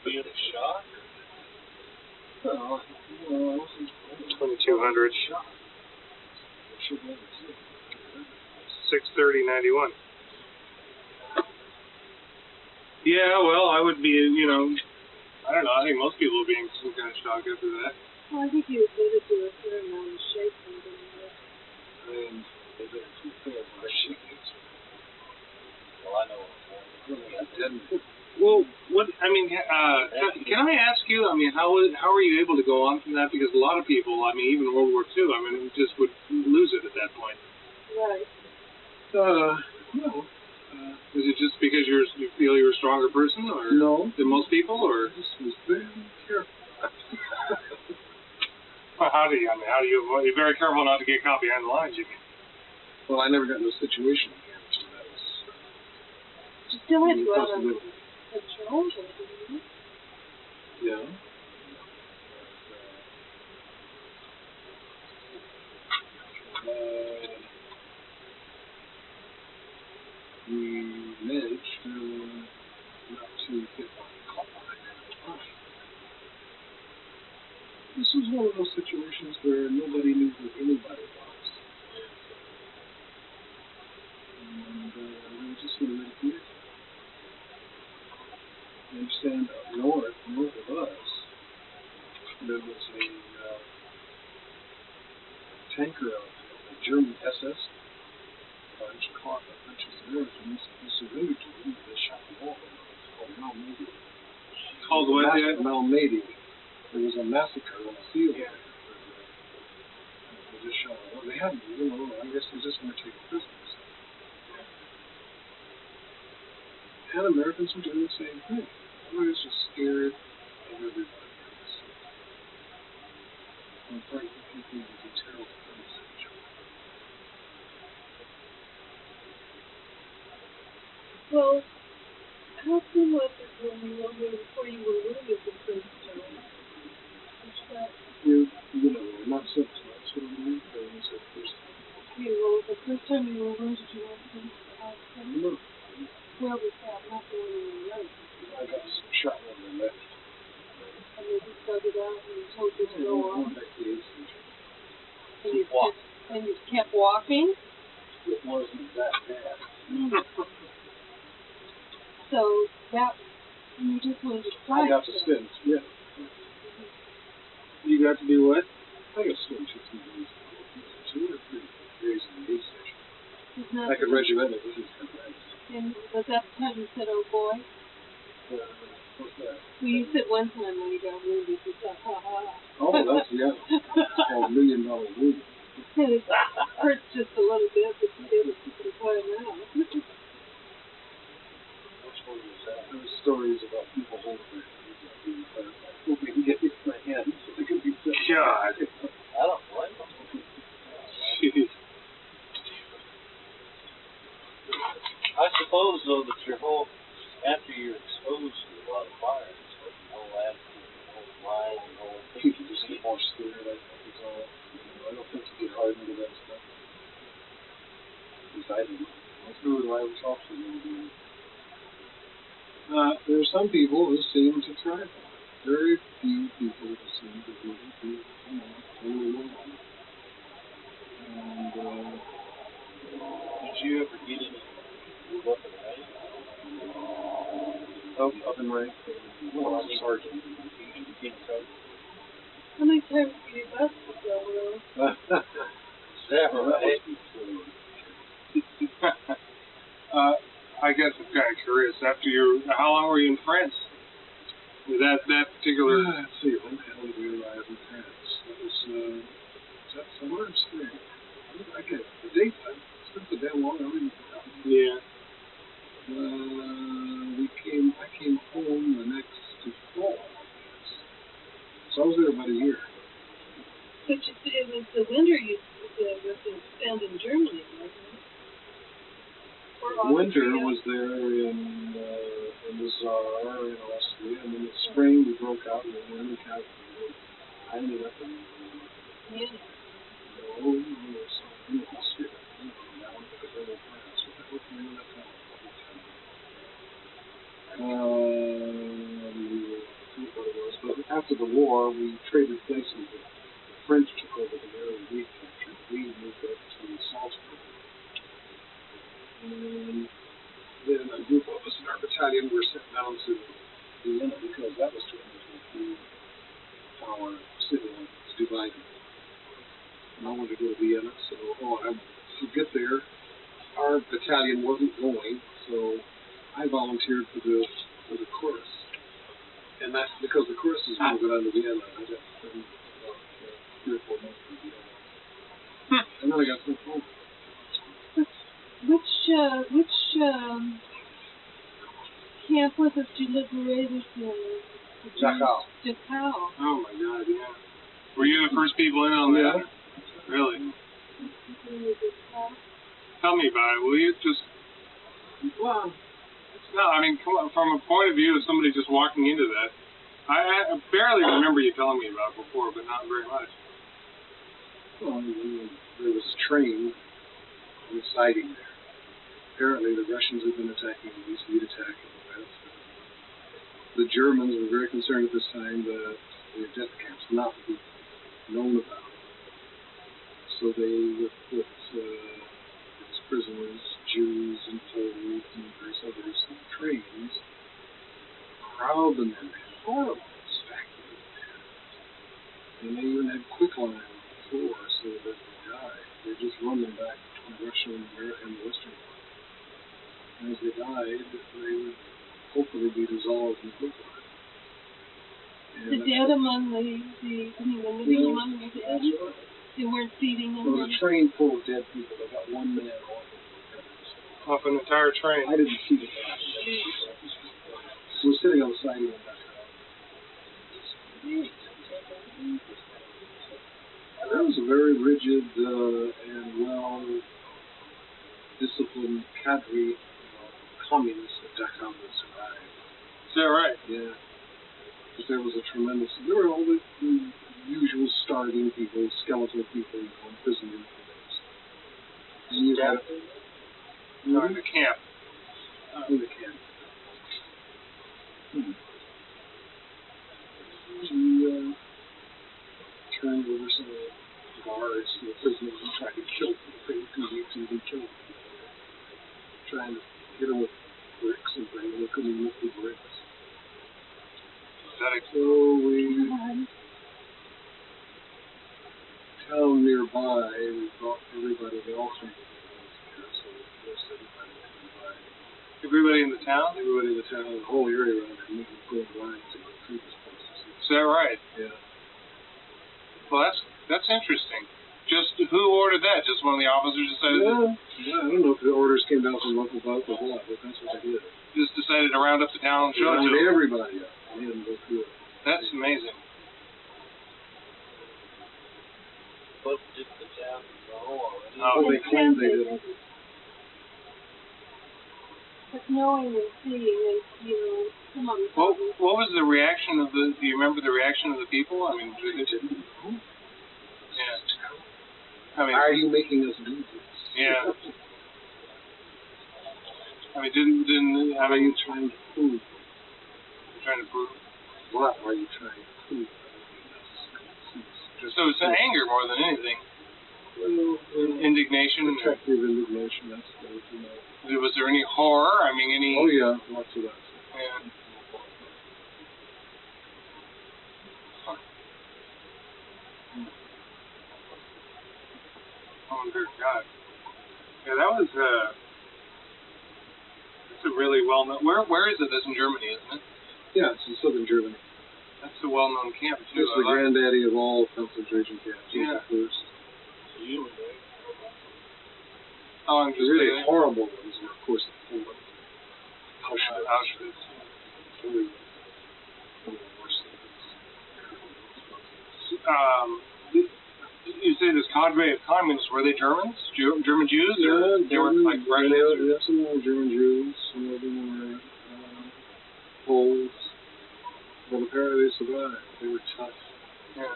Being a shock? Well, I wasn't 2200. shocked. 630.91. Yeah, well, I would be, you know, I don't know. I think most people would be in some kind of shock after that. Well, I think you admitted to a fair amount of shaking. I mean, they didn't too fair my shaking. Well, I know I didn't. Well, what I mean, can I ask you? I mean, how are you able to go on from that? Because a lot of people, I mean, even World War II, I mean, just would lose it at that point. Right. No. Is it just because you feel you're a stronger person, or no, than most people, or? I just was very careful. Well, how do you? Well, you're very careful not to get caught behind the lines, you mean? Well, I never got into a situation again, so that was. You still had to go out on patrol, didn't you? Yeah. We managed to not to get caught behind the line. This was one of those situations where nobody knew who anybody was. And we were just in the theater. You understand, up north of us, there was a tanker of a German SS bunch caught a bunch of civilians and they surrendered to them, but they shot them all. It's called Malmedy. Called what? Malmedy. There was a massacre on the field. Yeah. They just shot them all. They hadn't, you know, I guess they just want to take prisoners. And Americans were doing the same thing. Everybody's just scared of everybody else. And frightening people was a terrible thing. Well, how soon was it when you were before you were wounded in Prince John? You know, not so much. So many things at first time. Okay, well, the first time you were wounded, you went to the hospital? No. Where was that? Not the one in the leg. I got shot in the left. And they just dug it out and told you to go on? Back to the aid station. And you kept walking? It wasn't that bad. So that, you just went to try. I got to spend, yeah. You got to do what? I got to spend 2 days. 2 or 3 days in the aid station. Like a regimental, this is nice. And was that the time you said, oh boy? What's that? Well, you said one time when you got wounded, you thought, ha ha. Oh, that's, yeah. It's called $1 million wound. It hurts just a little bit, but you did it to play them out. There were stories about people holding their hands up, hoping to get my hands so they could be set. God. I don't blame them. Jeez. I suppose, though, that your whole, after you're exposed to a lot of fire, it's like the whole attitude, the whole mind, the whole thing. People just get more scared, I think, is all. I don't think you get hardened to that stuff. Because I didn't. That's who I was talking to. There are some people who seem to thrive on it. Very few people who seem to really be, really well. And, Did you ever get any move up in rank? up in rank, well, I was a sergeant. You became sergeant? How many times did you bust the girl? Several, right? I guess I'm kind of curious. How long were you in France? With that particular. Let's see, when the hell did we arrive in France? It was that somewhere in spring? I get the date. It's been so damn long. I don't even know. Yeah. I came home the next fall. So I was there about a year. But it was the winter you spent in Germany, wasn't it? Winter was there in the Czar in Austria, and in the spring we broke out and we were in the capital. I ended up in Vienna. No, it was in Austria. Down to the middle of France. What the name of that town? We were after the war, we traded places. The French took over the area we captured. We moved up to Salzburg. And then a group of us in our battalion were sent down to Vienna because that was turned into our city was divided. And I wanted to go to Vienna, so to get there, our battalion wasn't going, so I volunteered for the chorus. And that's because the chorus is going to go down to Vienna. I got spent about 3 or 4 months in Vienna. And then I got sent home. Which camp was it you liberated? Dachau. Dachau. Oh my God, yeah. Were you the first people in on that? Really? Tell me about it. Will you just? Well, No, I mean, come on, from a point of view of somebody just walking into that, I barely remember you telling me about it before, but not very much. well, there was a train residing there. Apparently, the Russians had been attacking the east, we'd attack in the west. The Germans were very concerned at this time that the death camps not be known about. So they would put as prisoners, Jews and Poles and various others in trains, crowd them in horrible spectacle. And they even had quicklime before so that they died. They just run them back between Russia and the Western Front. And as they died, they would hopefully be dissolved in quicklime. The dead among the living among the dead? They weren't feeding them? There was a train full of dead people. They got one man Off an entire train. I didn't see the guy. We were sitting on the siding of that house. That was a very rigid and well-disciplined cadre communists that Dachau would survive. Is that right? Yeah. But there was a tremendous... There were all the usual starving people, skeletal people, in prison uniforms. And you had... In the camp. In the camp. She turned over some guards to the prisoners and tried to kill them. They were too weak to even kill them. Trying to hit them with bricks and things. They couldn't even lift the bricks. So we... town nearby, we brought everybody, they all came to the house here, so most everybody came by. Everybody in the town? Everybody in the town, the whole area around there, moving going lines to go through this place. Is that right? Yeah. Well, that's interesting. Just who ordered that? Just one of the officers decided? Yeah, I don't know if the orders came down from local above or what, but that's what they did. Just decided to round up the town and show it to them. Everybody up. They had to go through it. That's amazing. But did the town know already? Oh, they claimed they didn't. But knowing and seeing, come on. What was the reaction of the? Do you remember the reaction of the people? I mean, They didn't know. yeah. I mean, why are you making us do this? Yeah. I mean, didn't. What are you trying to prove? You're trying to prove. What are you trying to prove? So it's anger more than anything. Well, Indignation. Protective indignation. That's what you know. Was there any horror? I mean, any? Oh yeah, lots of that. Yeah. Oh dear God. Yeah, that was it's a really well known. Where is it? That's in Germany, isn't it? Yeah, it's in southern Germany. That's a well known camp too. It's the granddaddy of all concentration camps. Yeah. The first. You were there. Oh, I'm The just really saying. horrible ones were, of course, the Poland. Auschwitz. Auschwitz. Really one of the worst things. You say this cadre of communists, were they Germans? German Jews? Or they were like Russians? Yeah, some were German Jews, some of them were Poles. But apparently they survived. They were tough. Yeah.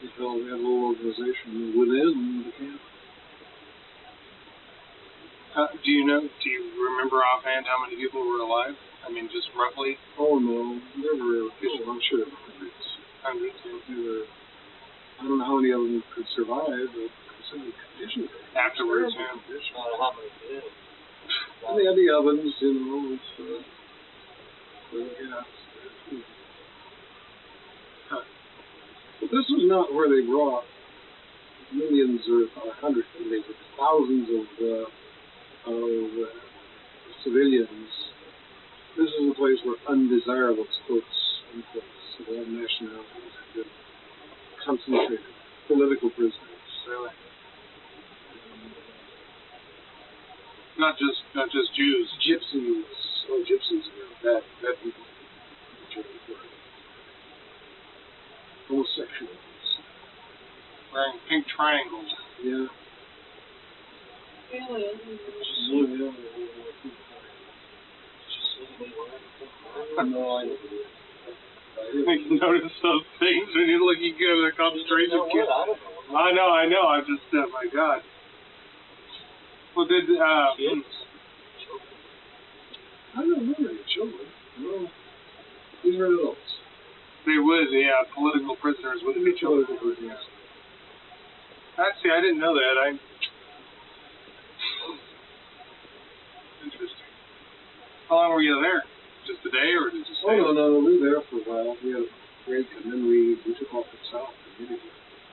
They had a little organization within the camp. Do you remember offhand how many people were alive? I mean, just roughly? Oh no, there were, I'm sure, hundreds. Hundreds. There were, I don't know how many of them could survive, but considering the conditions. Afterwards, Terrible yeah. conditions. How many did? And they had the ovens, you know, it's, yeah. But this was not where they brought millions or hundreds, maybe thousands of civilians. This is a place where undesirables, quotes, unquotes, of all nationalities have been concentrated. Political prisoners. Really? Not just Jews. Gypsies. Oh, gypsies are bad people. Homosexuals. Wearing pink triangles. Yeah. Really? Yeah. No, I didn't. You notice those things when you look, you go to the concentration camp. I know. I'm just, my God. Well, did, Kids? I don't know any children. No. These are adults. they would, yeah, political prisoners would be children. Political prisoners. Actually, I didn't know that. Interesting. How long were you there? Just a day, or did you stay? Oh, no, we were there for a while. We had a break, and then we took off to south.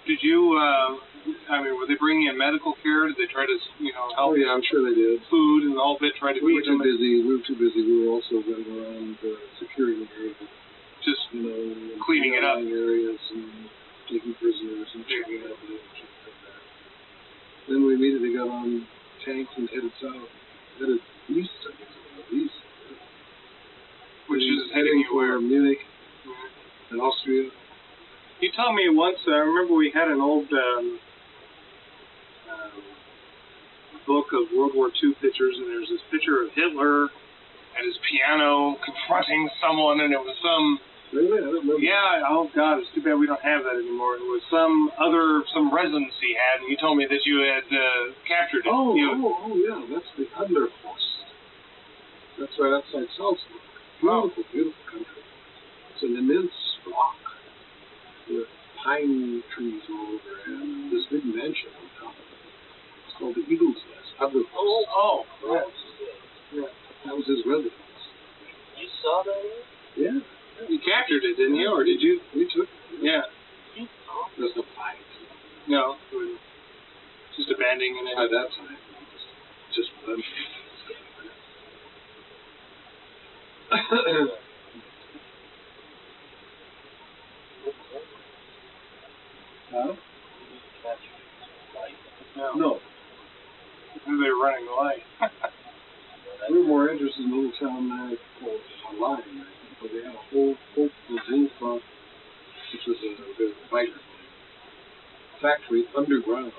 Did you, were they bringing in medical care? Did they try to, help? Oh, yeah, I'm sure they did. Food and the whole bit, try to We were feed them? too busy. We were also running around securing the area. Just cleaning it up. Areas and taking prisoners and checking out the and stuff like that. Then we immediately got on tanks and headed south. Headed east, I guess it was, east. Which is heading you where? Munich and Austria. You told me once, I remember we had an old book of World War II pictures, and there's this picture of Hitler at his piano confronting someone, and it was some... Really? I don't remember. Yeah, oh God, it's too bad we don't have that anymore. It was some residence he had, and you told me that you had captured it. Oh, yeah, that's the Underforst. That's right outside Salzburg. Beautiful, beautiful country. It's an immense rock with pine trees all over and this big mansion on top of it. It's called the Eagle's Nest. Yeah. That was his residence. You saw that? Yeah. You captured it, didn't you, or did you? We took it. Yeah. There's no fight. No. Just abandoning it. By that time, just them. Huh? No. They were running away. We were more interested in a little town there called Line, where they had a whole Zulfa, which was a fighter factory underground.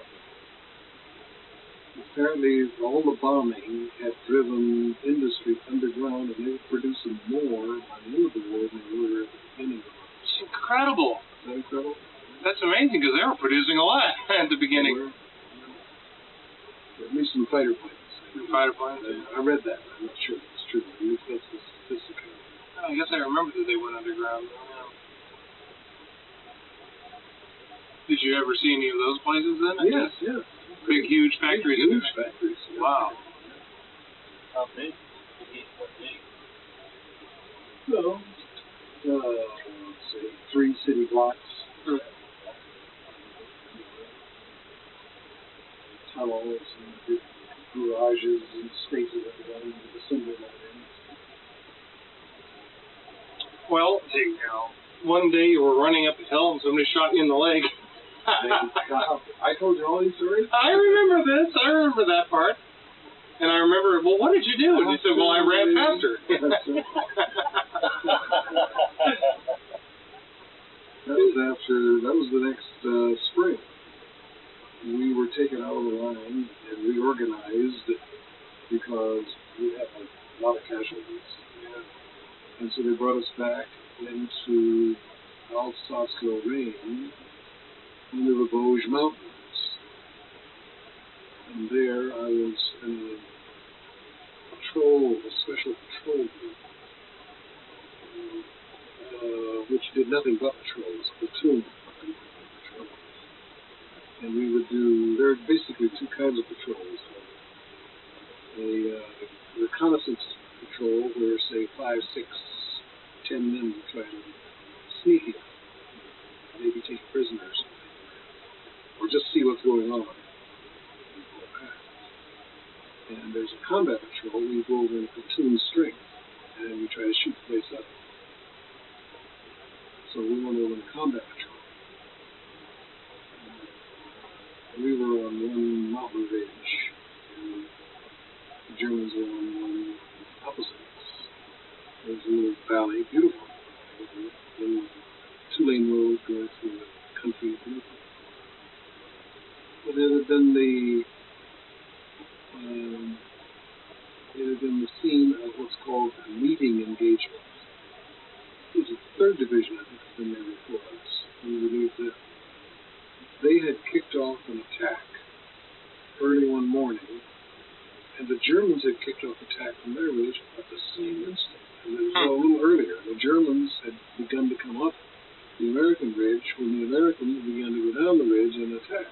Apparently, all the bombing had driven industry underground, and they were producing more by the end of the war than they were at the beginning of it. It's incredible. Is that incredible? That's amazing, because they were producing a lot at the beginning. At least some fighter planes. Fighter planes. I read that. I'm not sure if it's true. At least that's the statistic. I guess I remember that they went underground. Did you ever see any of those places then? Yes, yes. Big, huge factories. Huge factories. Yeah. Wow. How big? No. Let's see, 3 city blocks. Tunnels and big garages and spaces everywhere with assembly lines. Well, one day you were running up a hill and somebody shot you in the leg. I told you all these stories? I remember this. I remember that part. And I remember, well, what did you do? And you said, well, I ran faster. That was the next spring. We were taken out of the line and reorganized because we had a lot of casualties. Yeah. And so they brought us back into Alsace-Lorraine into the Vosges Mountains. And there I was in a special patrol group, which did nothing but patrols, platoon patrols. And we would do, there are basically two kinds of patrols. A reconnaissance patrol where, say, 5, 6, 10 men would try to sneak in, maybe take prisoners, or just see what's going on. And there's a combat patrol. We go over in platoon strength, and we try to shoot the place up. So we went over in combat patrol. We were on one mountain ridge, and the Germans were on one opposite us. There was a little valley, beautiful, a little two-lane road going through the country, beautiful. But it had been the scene of what's called a meeting engagement. It was the 3rd Division, I think, had been there before us. We relieved them. They had kicked off an attack early one morning, and the Germans had kicked off attack from their ridge at the same instant. And it was a little earlier. The Germans had begun to come up the American ridge when the Americans began to go down the ridge and attack.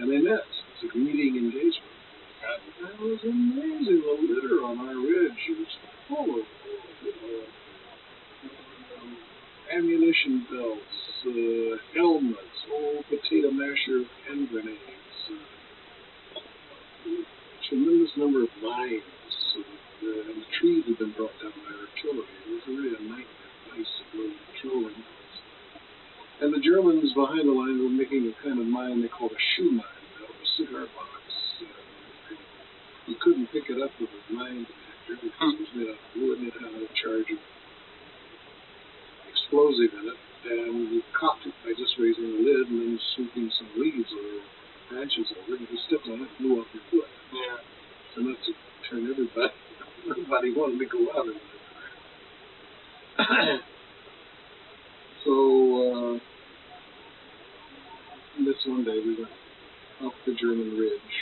And they met. It's a meeting engagement. That was amazing. The litter on our ridge was full of ammunition belts, helmets, old potato masher hand grenades, tremendous number of mines, and the trees had been brought down by artillery. It was really a nice little patrolling. And the Germans behind the line were making a kind of mine they called a shoe mine out of a cigar box. You couldn't pick it up with a mine detector because it was made out of wood and it had a charge of explosive in it, and you cocked it by just raising the lid and then sweeping some leaves or branches over it. If you stepped on it, it blew off your foot. Yeah. So that's to turn everybody. Everybody wanted to go out of it. So this one day we went up the German ridge,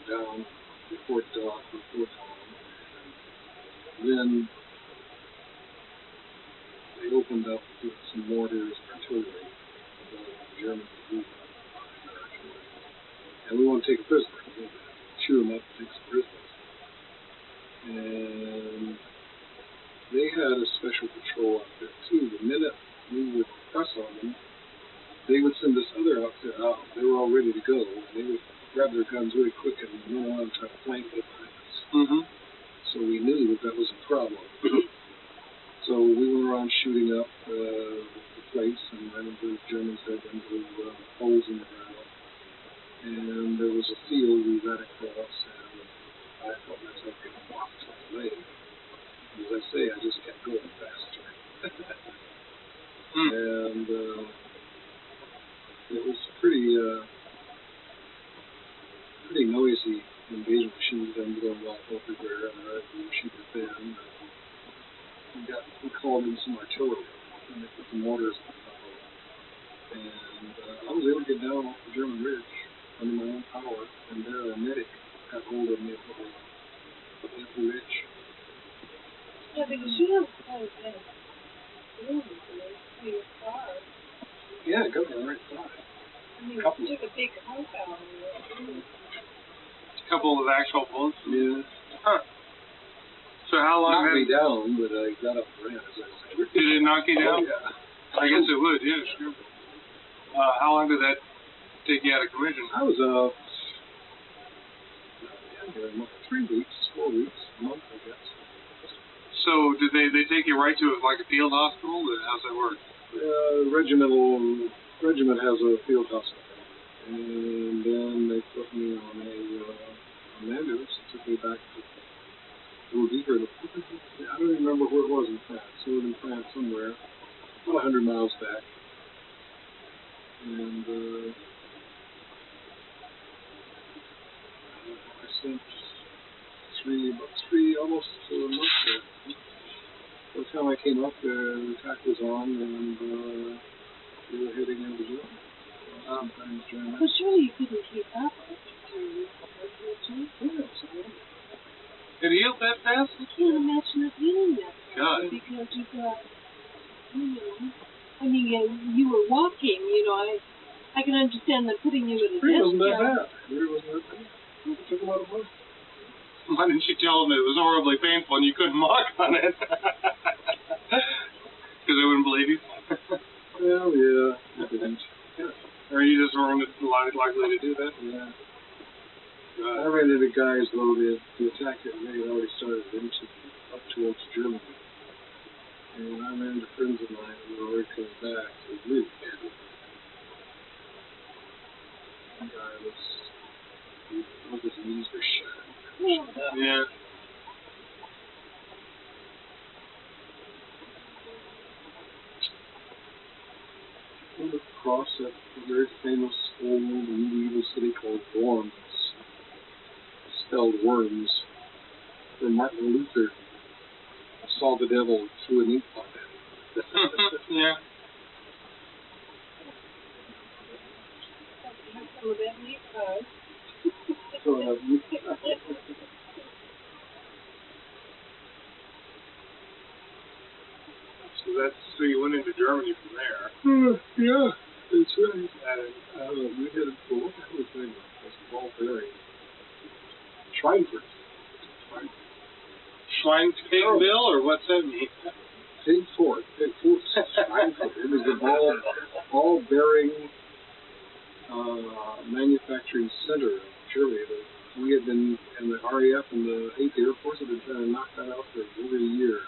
down before dark, before dawn. Then they opened up with some mortars and artillery. The Germans moved behind our artillery. And we want to take a prisoner. We want to chew them up and take some prisoners. And they had a special patrol out there too. The minute we would press on them, they would send this other outfit out. They were all ready to go. And they would grab their guns really quick and run around and try to flank it behind us. Mm-hmm. So we knew that was a problem. So we went around shooting up the place, and I remember the Germans had into holes in the ground. And there was a field we ran across, and I felt myself getting whacked on the leg. As I say, I just kept going faster. And it was pretty noisy engagement. Machine guns going off everywhere, and our machine was thin. We called in some artillery, and they put the mortars on top of it. And I was able to get down off the German ridge under my own power, and there a medic got hold of me at the ridge. Yeah, because you have quite a bit of room for your car. Yeah, it got me right side. I mean, you took a big hump out of it. A couple of actual bullets? Yeah. Huh. So how long knocked me down, but I got up and ran, as I said. Did it knock you down? Oh, yeah. I guess it would, yeah, sure. How long did that take you out of commission? I was 3 weeks, 4 weeks, a month, I guess. So did they take you right to like a field hospital? Or how's that work? Regiment has a field hospital, and then they put me on an ambulance and took me back to a little deeper. I don't even remember where it was in France. It was in France somewhere, about 100 miles back. And I spent almost a month there. By the time I came up there, the attack was on, and we were heading into Germany. Well, surely you couldn't keep up after 3 weeks. Yeah, absolutely. It healed that fast? I can't imagine it healing that fast. God. Because you got, you know, I mean, you were walking, you know, I can understand them putting you in a It wasn't that desk bad. It wasn't that bad. It took a lot of money. Why didn't you tell them it was horribly painful and you couldn't walk on it? Because they wouldn't believe you? Well, yeah, I didn't. Or you just weren't likely to do that? Yeah. I ran into guys, though, the attack that they had already started up towards Germany. And I ran into friends of mine who were already coming back. So it really bad. The guy was, his knees were shot. Yeah. Across that very famous old medieval city called Worms, spelled Worms, where Martin Luther saw the devil and threw an ink pot at him. Yeah. Some of that meat pie. So you went into Germany from there. Yeah, that's right. We had what the hell was the name of it? It was ball bearing. Schweinfurt. Schweinfurt, or what's that mean? Pig Fort. Schweinfurt. It was the ball bearing manufacturing center of Germany. We had been, and the RAF and the 8th Air Force had been trying to knock that out for over a year.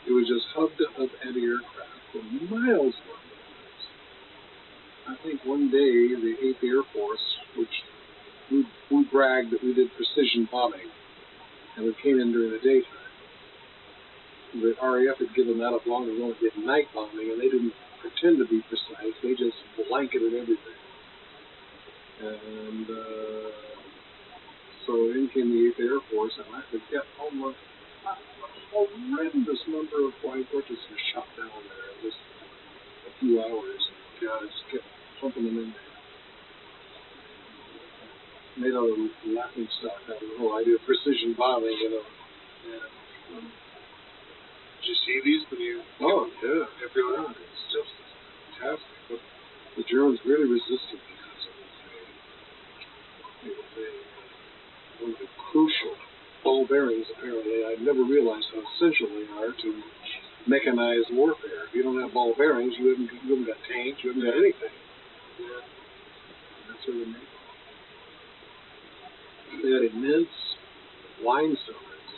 It was just hub-to-hub anti-aircraft for miles long. I think one day the 8th Air Force, which we bragged that we did precision bombing, and we came in during the daytime. The RAF had given that up long ago and did night bombing, and they didn't pretend to be precise. They just blanketed everything. And so in came the 8th Air Force, and I forget almost a horrendous number of flying fortresses were shot down there in just a few hours. God, just kept pumping them in there. Made a laughing stock out of the whole idea of precision bombing, you know. Yeah. Did you see these when you... Oh, yeah. Everywhere. It's just fantastic. But the Germans really resisted because it was one of the crucial ball bearings, apparently. I never realized how essential they are to mechanized warfare. If you don't have ball bearings, you haven't got tanks, you haven't got anything. Yeah. That's what they made. They had immense wine cellars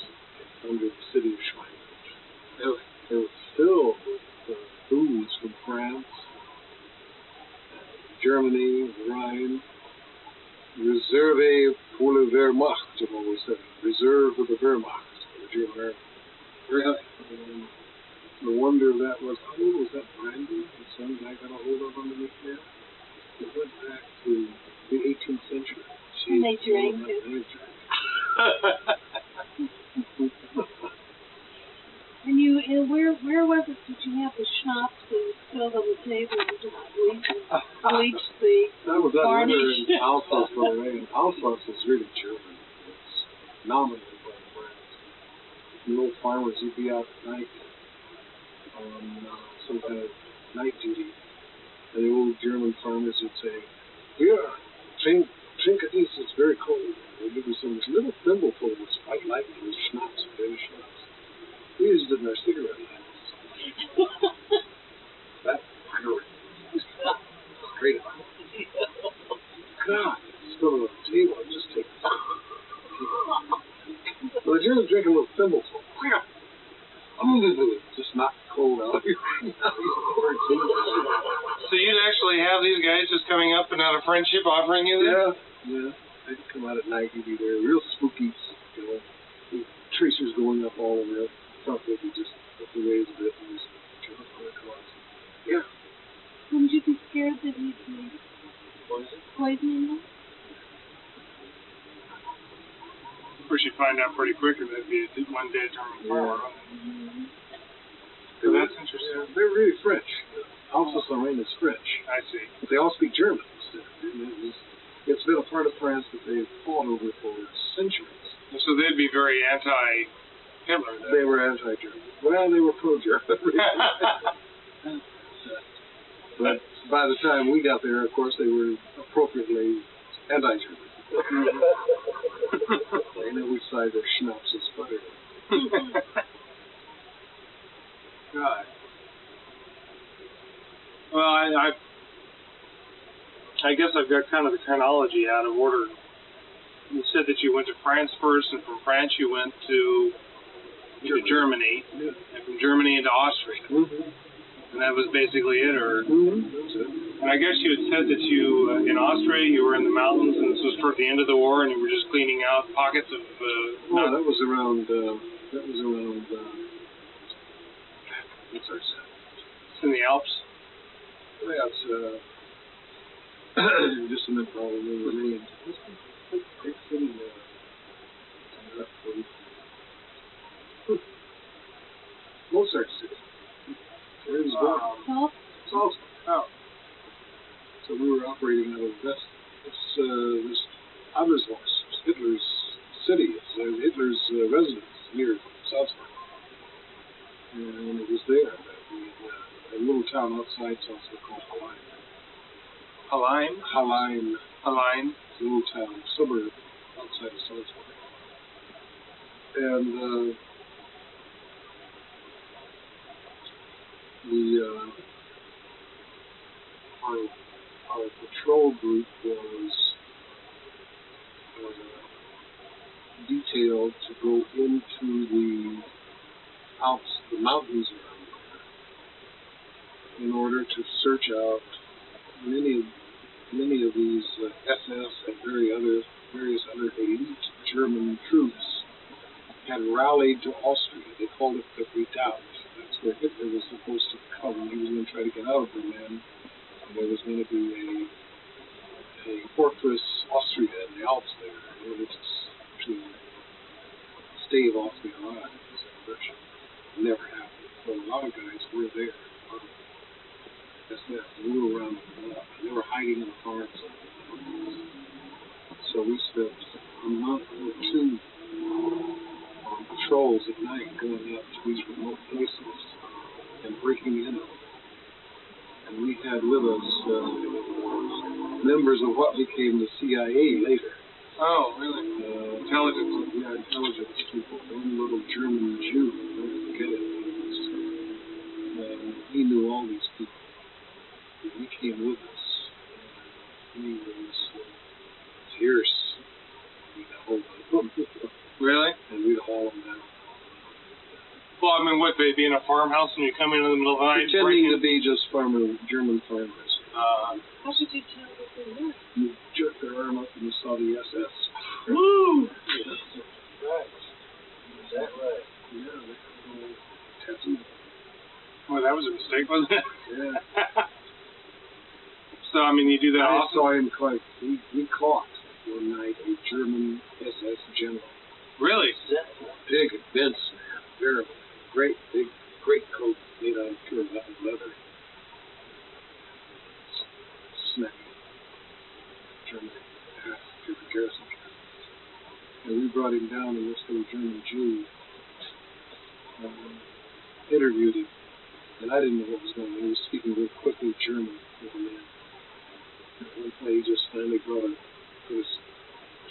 under the city of Schweinfurt. They were filled with booze from France, Germany, Rhine. Reserve pour le Wehrmacht, I've always said. Reserve for the Wehrmacht, for the German Army. Really? The wonder of that was, was that brandy that some guy got a hold of underneath there? It went back to the 18th century. And they drank it. And where was it that you had the schnapps and spilled on the table and just bleach the that was that varnish? winter in Alsace-Lorraine. Alsace is really German. It's nominally by France. The old farmers would be out at night on some kind of night duty, and the old German farmers would say, "Here, drink of this, it's very cold." They give you some little thimbleful was quite like it was schnapps, very schnapps. We used it in our cigarette lighters. That pirate. Great about it. God, spill it on the table and just take it. So the Germans drink a little thimbleful. Just knock the cold out of you. So you'd actually have these guys just coming up and out of friendship offering you this? Yeah. They'd come out at night, you'd be there, real spooky, you know, with tracers going up all over it. Thought they'd be just up the ways of it and just come out. Yeah. Wouldn't you be scared that he'd be poisoning them? Of course, you'd find out pretty quick, and that'd be one day determined power. Mm-hmm. So that's interesting. Yeah, they're really French. Alsace-Lorraine is French. I see. But they all speak German. It's been a part of France that they've fought over for centuries. So they'd be very anti-Hitler then. They were anti-German. Well, they were pro-German. But by the time we got there, of course, they were appropriately anti-German. They knew which side their schnapps was better. God. Well, I guess I've got kind of the chronology out of order. You said that you went to France first, and from France you went to Germany, Yeah. and from Germany into Austria. Mm-hmm. And that was basically it, or... Mm-hmm. That's it. And I guess you had said that you, in Austria, you were in the mountains, and this was toward the end of the war, and you were just cleaning out pockets of... Well, that was around, what's our set? It's in the Alps. Well, it's, just a minute, I'll remember the name. Big city, Mozart City. Where was that? Salt? Salzburg. Oh. So we were operating out of this Adlershof, Hitler's city. It's Hitler's residence near Salzburg. And it was there that we, a little town outside Salzburg called Hallein. Hallein. Hallein. It's a little town, suburb outside of Salzburg. And our patrol group was detailed to go into the Alps, the mountains around there, in order to search out many of these SS and various other elite German troops had rallied to Austria. They called it the Redoubt. That's where Hitler was supposed to come. He was going to try to get out of Berlin. And there was going to be a fortress Austria in the Alps there in order to stave off the Allies aggression. It never happened. So a lot of guys were there. We were around the block. They were hiding in the farms. So we spent a month or two on patrols at night, going out to these remote places and breaking in. And we had with us members of what became the CIA later. Oh, really? Intelligence. Yeah, intelligence people. One little German Jew, don't forget it. He knew all these people. He came with us. He was fierce. We'd hold him. Really? And we'd haul him down. Well, I mean, what, they'd be in a farmhouse and you come in the middle of the night? Pretending to be just German farmers. How could you tell what they were? You jerk their arm up and you saw the SS. Woo! Yes. Right. Is that right? Yeah, they had a tattoo. Well, that was a mistake, wasn't it? Yeah. So, I mean, you do that I also? saw him quite. We caught one night a German SS general. Really? Big, immense man. Very great, big, great coat made out of pure leather. Snappy. German half to the garrison camp. And we brought him down, and this little German Jew interviewed him. And I didn't know what was going on. He was speaking real quickly German with a man. At one point, he just finally put his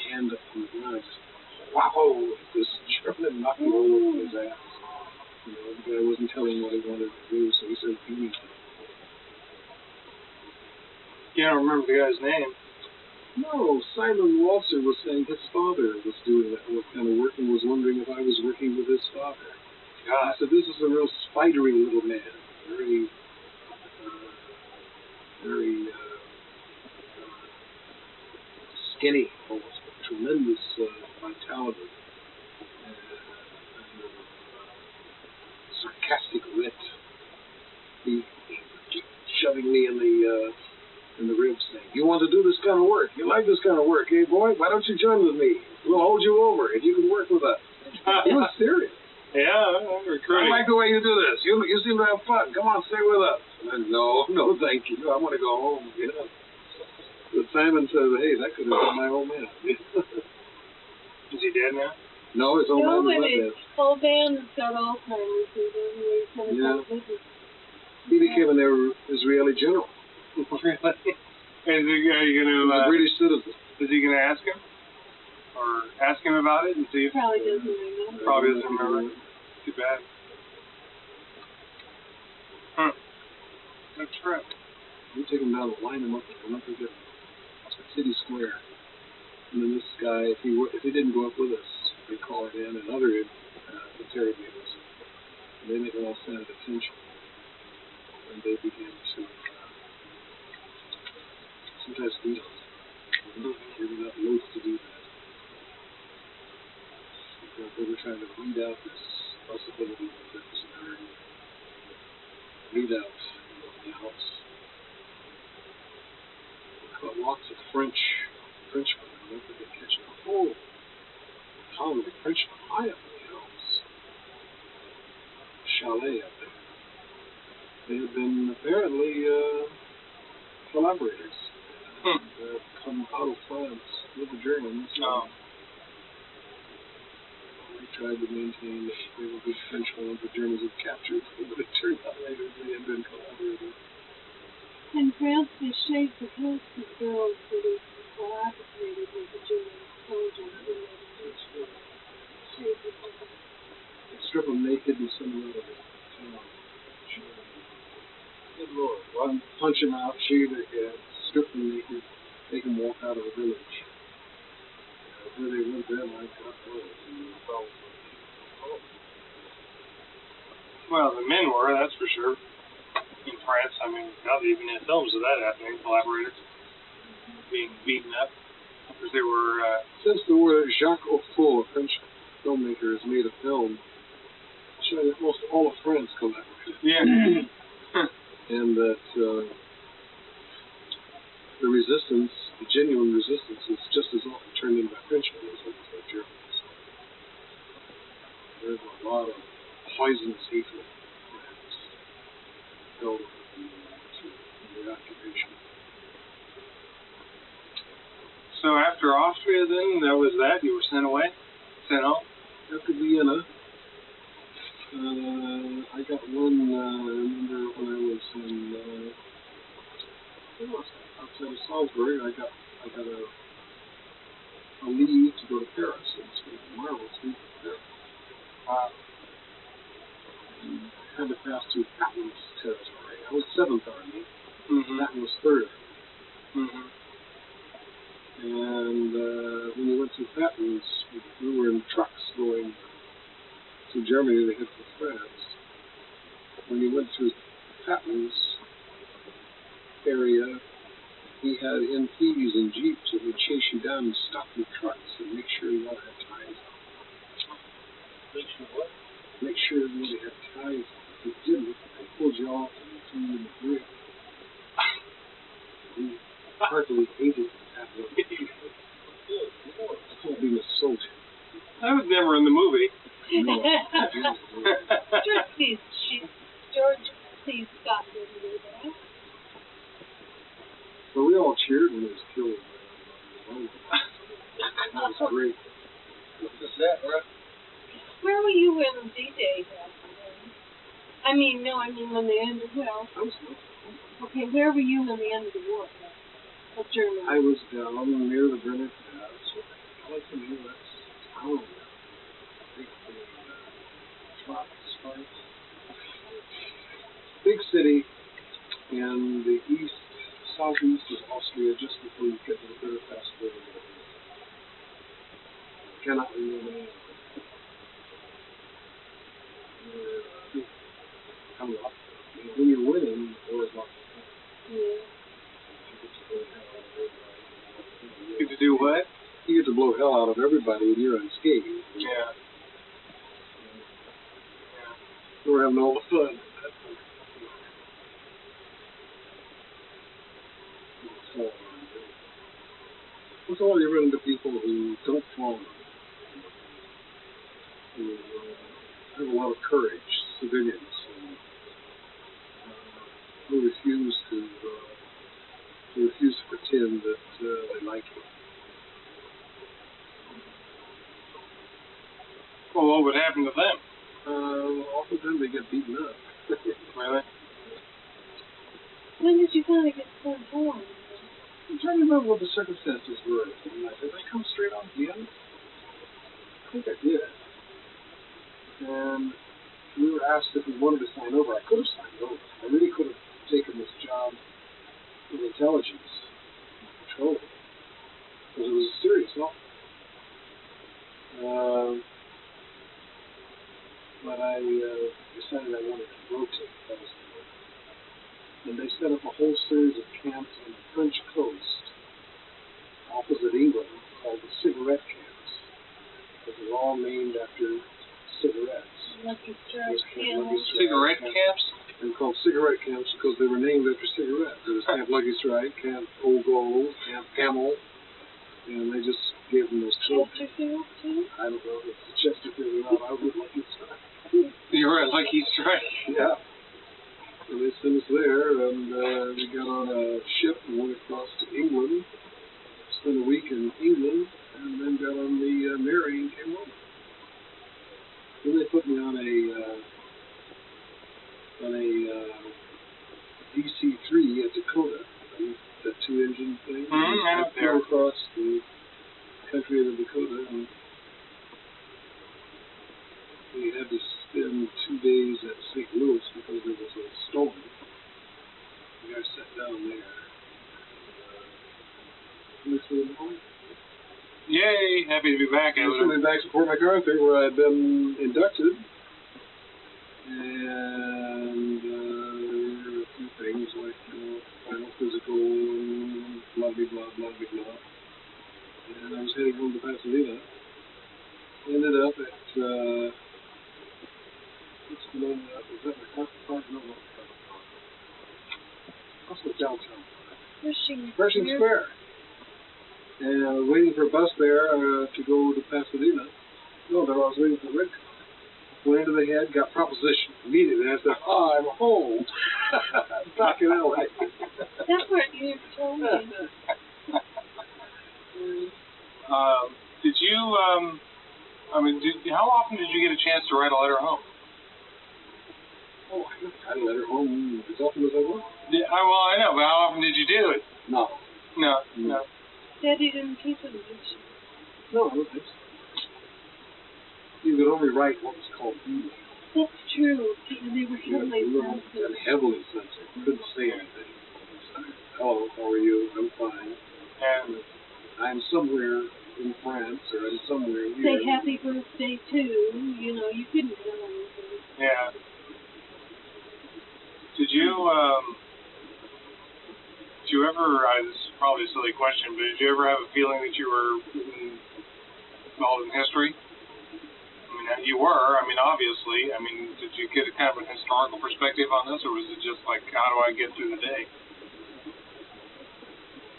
hand up from the ground, just whoa! This German knocked him all over his ass. You know, the guy wasn't telling what he wanted to do, so he said, "You need to." You don't remember the guy's name? No, Simon Walser was saying his father was doing that kind of work and was wondering if I was working with his father. I said, "This is a real spidery little man, very skinny, almost, but tremendous vitality, and sarcastic wit. He shoving me in the ribs, saying, 'You want to do this kind of work? You like this kind of work, eh, boy? Why don't you join with me? We'll hold you over, and you can work with us.'" He was serious. Yeah, "I like the way you do this. You seem to have fun. Come on, stay with us." And no, thank you. I want to go home. You know. But Simon said, "Hey, that could have been my old man." Is he dead now? No, his old No, man but was his whole band's got Alzheimer's. He's going to Yeah. come visit. He became an Israeli general. Really? Are you He was a gonna? British citizen. Is he gonna ask him, or ask him about it and see if? Probably doesn't remember. Probably doesn't remember. Too bad. Huh. Good trip. We take him down, line him up, and up against the city square. And then this guy, if he didn't go up with us, they call it in, and other interrogators. And they make him all stand at attention. And they begin to sometimes beat him. They're not loath to do that. Because they were trying to weed out this possibility that this occurred. Weed out the house. But lots of Frenchmen, and they catch the whole town of Frenchmen high up in the Alps. Chalet up there. They had been apparently collaborators. Come out of France with the Germans. Oh. They tried to maintain that they were good Frenchmen the Germans had captured, but it turned out later they had been collaborators. In France, they shaved the heads of girls that had collaborated with the German soldiers. Shaved the heads. They strip them naked and send them out of the town. Good Lord. One, punch them out, shave their heads, strip them naked, make them walk out of the village. Where they went then, I got those. Well, the men were, that's for sure. In France, I mean, now they even had films of that happening, collaborators being beaten up. Because they were, Since the word Jacques Offo, a French filmmaker, has made a film showing that most all of France collaborated. yeah. And that the resistance, the genuine resistance, is just as often turned in by Frenchmen as it is by Germans. There's a lot of poisonous hatred that's held in the occupation. So after Austria, then, that was that? You were sent away? Sent home? After Vienna, I got one, I remember when I was in, outside of Salisbury, I got a leave to go to Paris, and spent a marvelous week in Paris. And had to pass through Patton's territory. I was 7th Army, Patton was 3rd. And when you went through Patton's, we were in trucks going to Germany to head for France. When you went through Patton's area, he had MPs and jeeps that would chase you down and stop your trucks and make sure you all had ties on. Make sure what? Make sure everybody had ties on. If you didn't, they pulled you off and threw you in the grill. We heartily hated Patton. It's called being a soldier. I was never in the movie. No. George C. Scott didn't do that. But we all cheered when he was killed. That was great. What's that, right? Where were you when D-Day happened? I mean when they ended, well, I was okay, where were you when they ended the war? Of Germany? I was down near the Brenner Pass. I was in the U.S. town. Big city in the southeast of Austria, just before you get to the Brenner Pass. Cannot remember the name. Coming up. When you're winning, or is not. Yeah. You get to do what? You get to blow hell out of everybody and you're unscathed. Yeah. We're having all the fun. What's all you run into people who don't fall, who have a lot of courage, civilians, who refuse to pretend that they like you. what would happen to them? Oftentimes they get beaten up. Really? When did you finally get sent home? I'm trying to remember what the circumstances were. Did I come straight on the end? I think I did. And we were asked if we wanted to sign over. I could have signed over. I really could have taken this job with intelligence control. Because it was a serious offer. But I decided I wanted to rotate. That was the goal. And they set up a whole series of camps on the French coast, opposite England, called the cigarette camps. They were all named after cigarettes. Lucky Strike Cigarette camps? They were called cigarette camps because they were named after cigarettes. There was Camp Lucky Strike, Camp Old Gold, Camp Camel, and they just gave them those codes. Chesterfield, too? I don't know if it's Chesterfield or not. I was Lucky Strike. You were at Lucky Strike? Yeah. And they sent us there, and we got on a ship and went across to England, spent a week in England, and then got on the Mary and came home. Then they put me on a DC-3 at Dakota, the two-engine thing. I flew across the country of Dakota, and we had to spend 2 days at St. Louis because there was a storm. We got set down there. We flew home. Yay! Happy to be back. I was coming back to Fort MacArthur where I'd been inducted. And there were a few things like, final physical, blah, blah, blah, blah, blah, blah. And I was heading home to Pasadena. Ended up at, what's the name of that? Was that MacArthur Park? No, not MacArthur Park. Also downtown. Pershing Square. And I was waiting for a bus there to go to Pasadena. No, I was waiting for the red car. Went into the head, got proposition immediately. I said, I'm home. I'm back in LA. That's what you told me. Did you, how often did you get a chance to write a letter home? Oh, I got a letter home as often as I want. Yeah, well, I know, but how often did you do it? No. No. Daddy didn't keep it, did she? No, I don't think so. You could only write what was called email. That's true. And they were heavily sensitive. And heavily sensitive. You couldn't say anything. Hello, how are you? I'm fine. And I'm somewhere in France, or I'm somewhere here. Say happy birthday, too. You know, you couldn't tell anything. yeah. Did you ever, this is probably a silly question, but did you ever have a feeling that you were involved in history? You were, obviously. Did you get a kind of an historical perspective on this, or was it just like, how do I get through the day?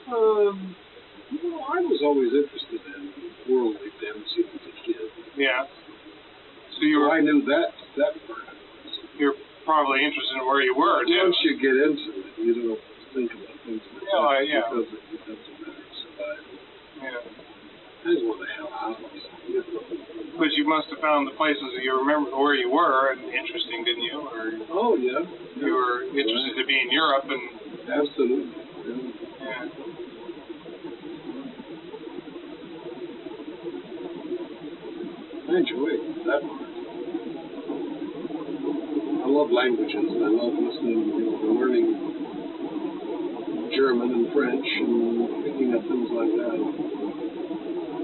I was always interested in worldly things as a kid. Yeah. So you were. I knew that part. You're probably interested in where you were, too. Once you get into it, you don't think about things like that. Yeah. Because it becomes a matter of survival. Yeah. I just want the hell out of it. But you must have found the places that you remember where you were and interesting, didn't you? Or oh, yeah. You were interested to be in Europe and. Absolutely. Yeah. I enjoy that part. I love languages. I love listening, learning German and French and picking up things like that.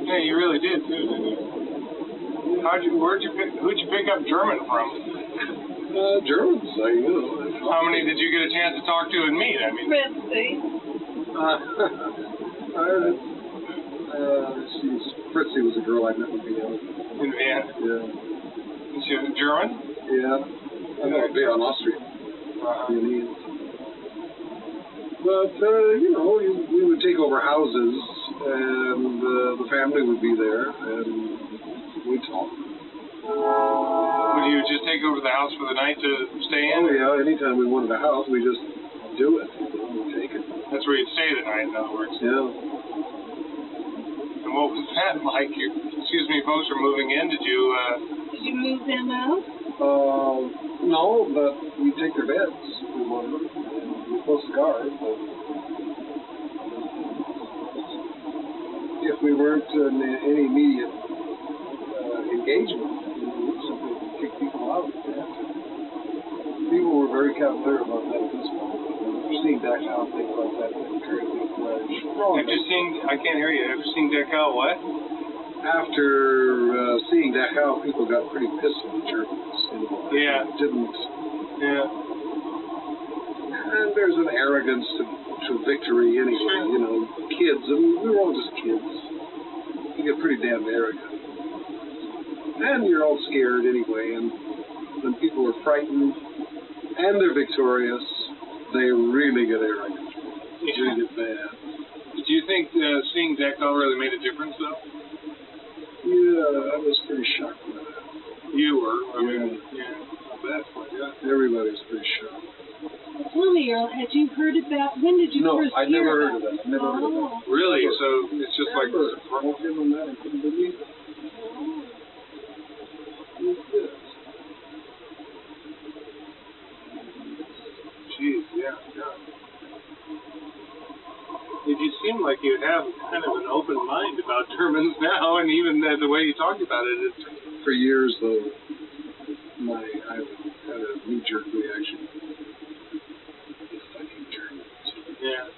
Yeah, you really did too, didn't you? Who'd you pick up German from? Germans, How many did you get a chance to talk to and meet? Fritzy was a girl I met in Vienna. In Vienna? Yeah. Is she German? Yeah. I know Vienna, Austria. Viennese. But, we would take over houses, and the family would be there, and we'd talk. Would you just take over the house for the night to stay in? Oh, yeah. Anytime we wanted a house, we just do it. We'd take it. That's where you'd stay the night, in other words. Yeah. And what was that like? Folks were moving in. Did you you move them out? No, but we take their beds if we wanted them, and we post guard, but if we weren't in any immediate engagement, we would simply kick people out. People were very cavalier about that at this point. We've seen deck out, things like that, very big fledged. Have you seen, I can't hear you, have you seen deck out what? After seeing that, how people got pretty pissed with the Germans. Yeah. Didn't. Yeah. And there's an arrogance to victory anyway. Sure. You know, kids. I mean, we were all just kids. You get pretty damn arrogant. And you're all scared anyway. And when people are frightened and they're victorious, they really get arrogant. They really get bad. Do you think seeing Deco really made a difference, though? Yeah, I was pretty shocked by that. You were. I mean, I bet. Yeah. Everybody's pretty shocked. Well, tell me, Earl, had you heard about, when did you first I hear never heard about of that. Never heard of that. Really? So it's just like... I won't give them that. I couldn't believe it. Who's this? Jeez, yeah. You seem like you have kind of an open mind about Germans now, and even the way you talk about it, it's... For years, though, I had a knee-jerk reaction. The fucking Germans. Yeah.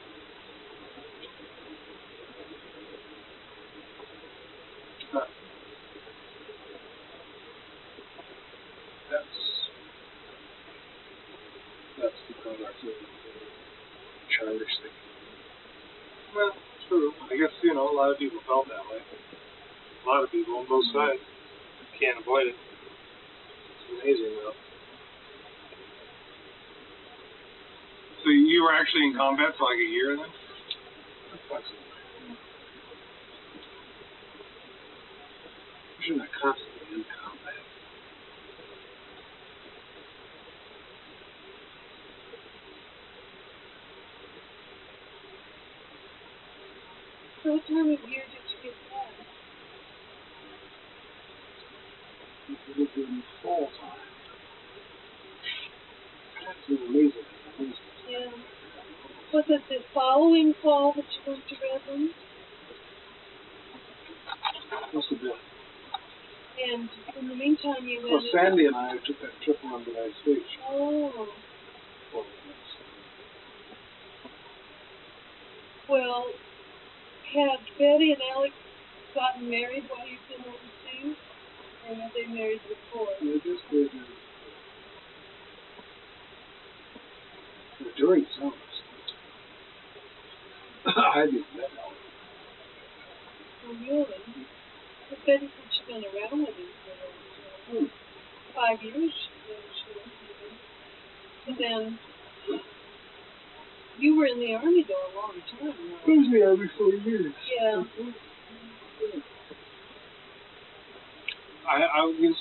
Huh. That's the product of childish thinking. Well, true. I guess, a lot of people felt that way. A lot of people on both sides. Can't avoid it. It's amazing, though. So you were actually in combat for like a year then? You're not constantly in combat. So what time of year did you get that? It was in fall time. That's amazing. Yeah. Was it the following fall that you went to Redlands? Must have been. And in the meantime, you Well, went... Sandy and I took that trip around the United States. Oh. Well, had Betty and Alex gotten married while you've been overseas? Or had they married before? They just did. During summer. I didn't know. Oh, really? But Betty said she'd been around with him for 5 years. But then, you were in the Army, though, a long time. I was in the Army for years. Yeah.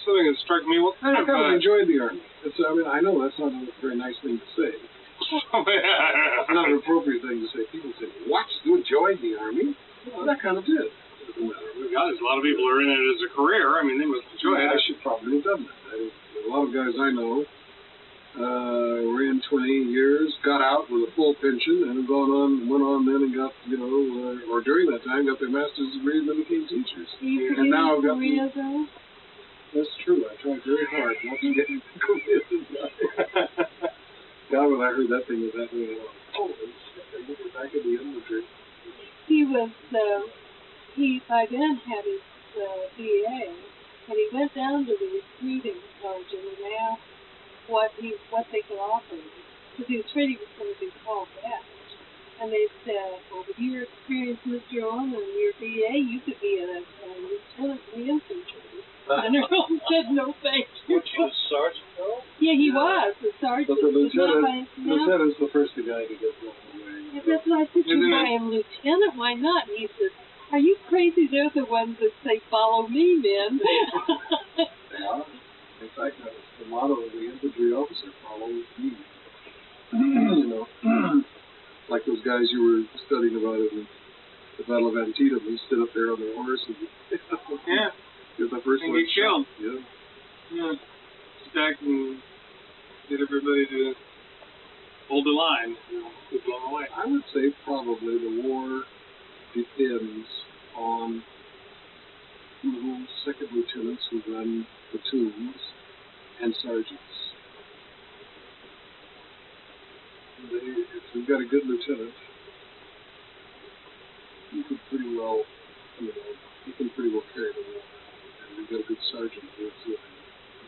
Something that struck me, what kind I of... kind of enjoyed the Army. I know that's not a very nice thing to say. It's not an appropriate thing to say. People say, what? You enjoyed the Army? Well, that kind of did. God, there's a lot of people who are in it as a career. I mean, they must enjoy it. I should probably have done that. A lot of guys I know were in 20 years, got out with a full pension, and went on then and got, or during that time, got their master's degree and then became teachers. And now I've got Korea, though? That's true. I tried very hard not to get into Korea. God, when I heard that thing was happening, I went, oh, shit, back in the infantry. He was, he by then had his BA, and he went down to the recruiting sergeant and asked what they could offer him, because he was afraid he was going to be called back. And they said, well, with your experience, Mr. Owen, and your BA, you could be a lieutenant in the infantry. And Earl said, no, thank you. Weren't you a sergeant, though? Yeah, he was a sergeant. But the lieutenant's the first guy to get blown away. Yeah, that's what I said to him. I am lieutenant, why not? And he said, are you crazy? They're the ones that say, follow me, men. Yeah. In fact, that's the motto of the infantry officer, follow me. Like those guys you were studying about in the Battle of Antietam, who stood up there on their horse and yeah. get the first and one get killed. Yeah. Yeah. Stack and get everybody to hold the line. Keep along the way. I would say probably the war depends on second lieutenants who run platoons and sergeants. If you've got a good lieutenant, you could pretty well, you can pretty well carry the war. And you've got a good sergeant who the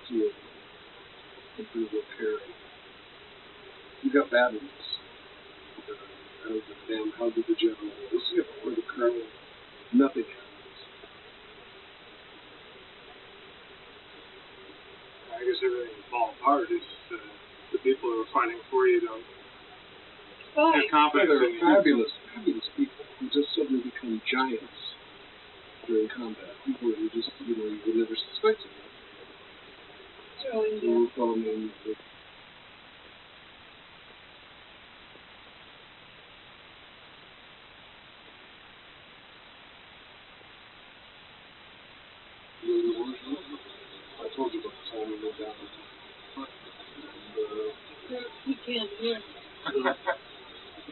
two of them can pretty well carry. You've got bad ones. I don't give a damn how good the general is, or the colonel. Nothing happens. I guess everything will fall apart if the people who are fighting for you don't have confidence They're in you. fabulous, fabulous people who just suddenly become giants during combat. People who just, you would never suspect it. Throwing From I told you about the time we went down. he can't hear.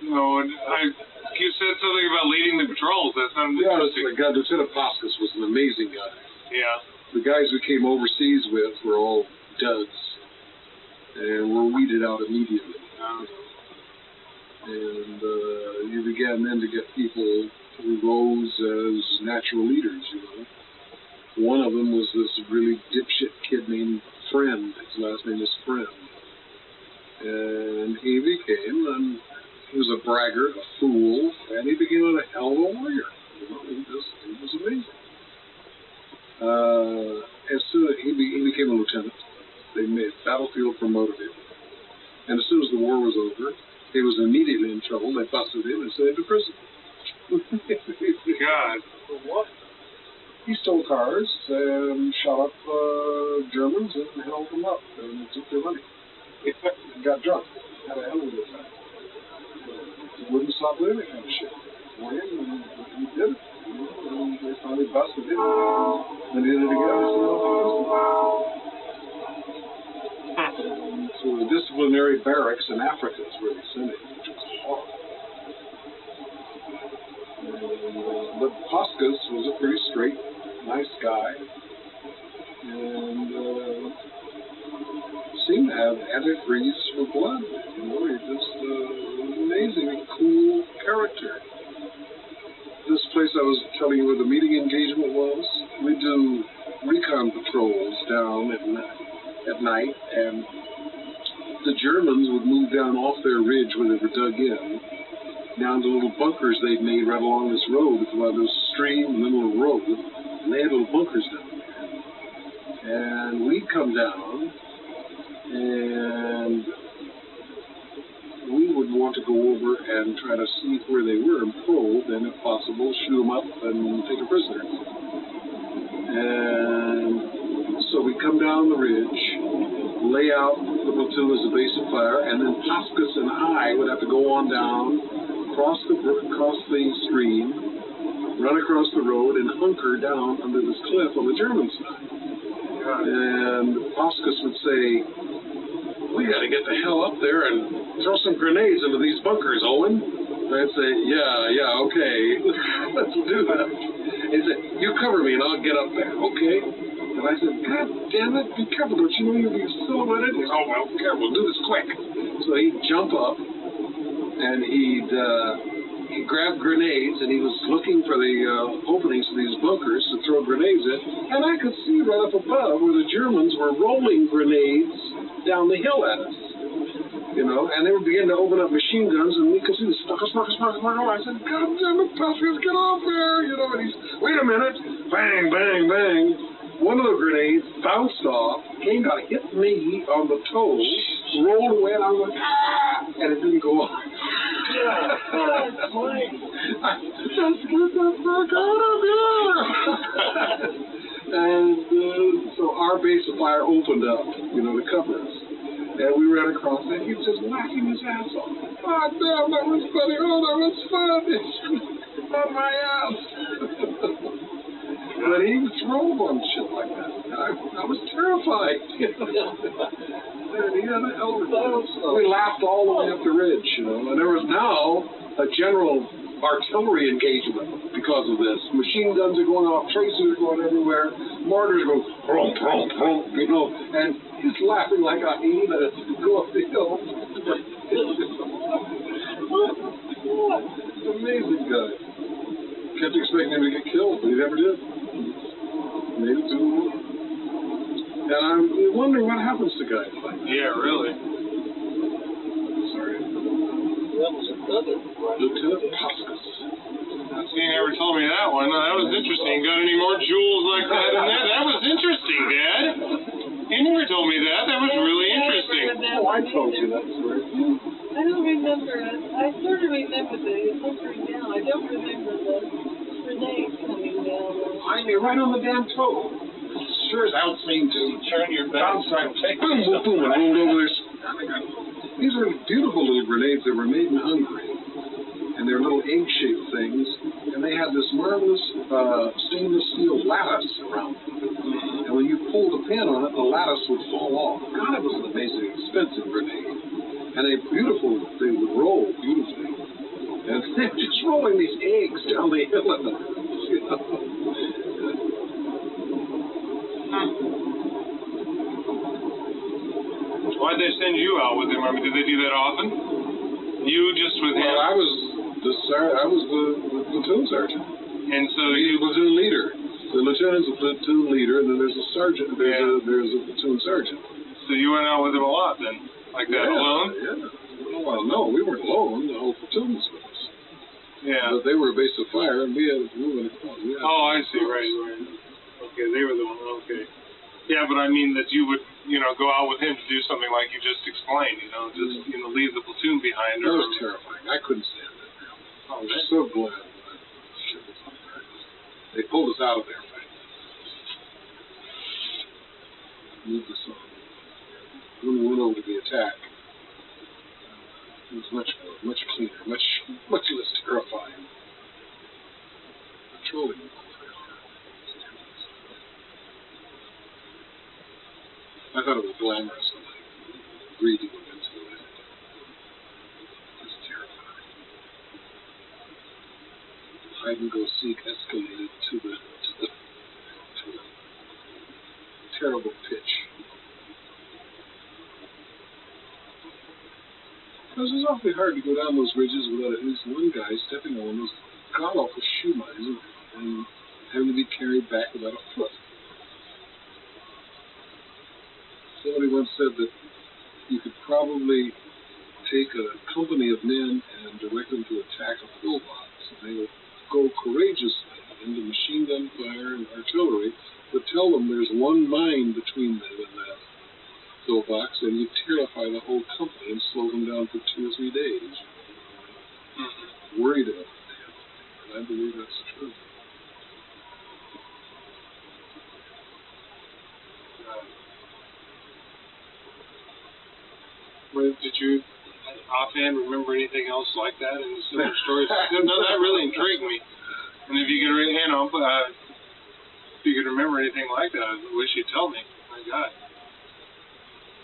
No, and you said something about leading the patrols. That sounds Yeah, interesting. the guy, Lieutenant Pascas was an amazing guy. Yeah. The guys we came overseas with were all duds and were weeded out immediately. And you began then to get people who rose as natural leaders, One of them was this really dipshit kid named Friend. His last name is Friend. And he was a braggart, a fool, and he became a hell of a warrior. He was amazing. As soon as he became a lieutenant, they made battlefield promoted him. And as soon as the war was over, he was immediately in trouble. They busted him and sent him to prison. God. What? He stole cars and shot up Germans and held them up and took their money. And got drunk. Had a hell of a good time. He wouldn't stop doing that kind of shit. He did it. And they finally busted him. And they did it again. So the disciplinary barracks in Africa is where they sent him, which was horrible. But Pascas was a pretty straight, nice guy. And seemed to have antifreeze for blood. He just amazing, cool character. This place I was telling you where the meeting engagement was, we do recon patrols down at night, and the Germans would move down off their ridge where they were dug in, down to little bunkers they'd made right along this road. It's about this stream in the middle of the road, and they had little bunkers down there. And we'd come down, and we would want to go over and try to see where they were and probe, and if possible, shoot them up and take a prisoner. And so we come down the ridge, lay out the platoon as a base of fire, and then Pascas and I would have to go on down, cross the stream, run across the road, and hunker down under this cliff on the German side. And Pascas would say, "We got to get the hell up there and throw some grenades into these bunkers, Owen." And I'd say, yeah, okay, let's do that. He'd say, "You cover me and I'll get up there, okay?" And I said, "God damn it, be careful, don't you know you'll be silhouetted?" He said, "Oh, well, careful, do this quick." So he'd jump up and he'd grab grenades, and he was looking for the openings of these bunkers to throw grenades in. And I could see right up above where the Germans were rolling grenades down the hill at us, and they would begin to open up machine guns, and we could see the sparkle. I said, "God damn it, Pascas, get off there!" And he's, "Wait a minute!" Bang, bang, bang. One of the grenades bounced off, came down, hit me on the toe, rolled away, and I was like, "Ah!" And it didn't go off. That's funny. Just get the fuck out of here! And so our base of fire opened up, to cover us. And we ran across it, he was just laughing his ass off. "Oh, damn, that was funny. Oh, that was fun. It's on my ass." But he drove on shit like that. And I I was terrified. And he had a hell of a time. We laughed all the way up the ridge, you know. And there was now a general artillery engagement because of this. Machine guns are going off, tracers are going everywhere, mortars are going thrum, thrum, thrum, you know, and he's laughing like a hyena go up the hill. Amazing guy. Kept expecting him to get killed, but he never did. Made it to the war. And I'm wondering what happens to guys like that. Yeah, really. Sorry. That was another Lieutenant Pascus. See, you never told me that one. That was interesting. Got any more jewels like that in there? That was interesting, Dad. You never told me that. That was really interesting. Oh, I told you that story. I don't remember it. I sort of remember the history now. I don't remember the grenade coming down. I mean, right on the damn toe. Sure as hell seemed to. turn your back. Downside, boom, boom, boom, and rolled over this. These are beautiful little grenades that were made in Hungary. And they're little egg-shaped things. And they had this marvelous stainless steel lattice around them. And when you pulled the pin on it, the lattice would fall off. God, it was an amazing, expensive grenade. And they would roll beautifully. And they're just rolling these eggs down the hill at them. You know? Why'd they send you out with him? I mean, did they do that often? You just with him? Well, I was the platoon sergeant. And so He's a platoon leader. The lieutenant's a platoon leader, and then there's a sergeant. There's a platoon sergeant. So you went out with him a lot then? Like that, alone? Yeah. Well, no, we weren't alone. The whole platoon was with us. Yeah. But they were a base of fire, and we went across. Oh, I see. Right. Okay, they were the one. Okay. Yeah, but I mean that you would, go out with him to do something like you just explained, just, leave the platoon behind. That was terrifying. I couldn't stand it. I was so glad that shit was on there. They pulled us out of there. Moved us on. When we went over to the attack, it was much cleaner, much less terrifying. Patrolling. I thought it was glamorous when I agreed to go into it. It was terrifying. Hide and go seek escalated to the terrible pitch. Because it's awfully hard to go down those ridges without at least one guy stepping on those god-awful shoe mines and having to be carried back about a foot. Somebody once said that you could probably take a company of men and direct them to attack a pillbox, and they would go courageously into machine gun fire and artillery, but tell them there's one mine between them and that pillbox, and you terrify the whole company and slow them down for 2 or 3 days. Worried about it, and I believe that's true. Did you offhand remember anything else like that in the similar stories? No, that really intrigued me. And if you could, if you could remember anything like that, I wish you'd tell me. My God.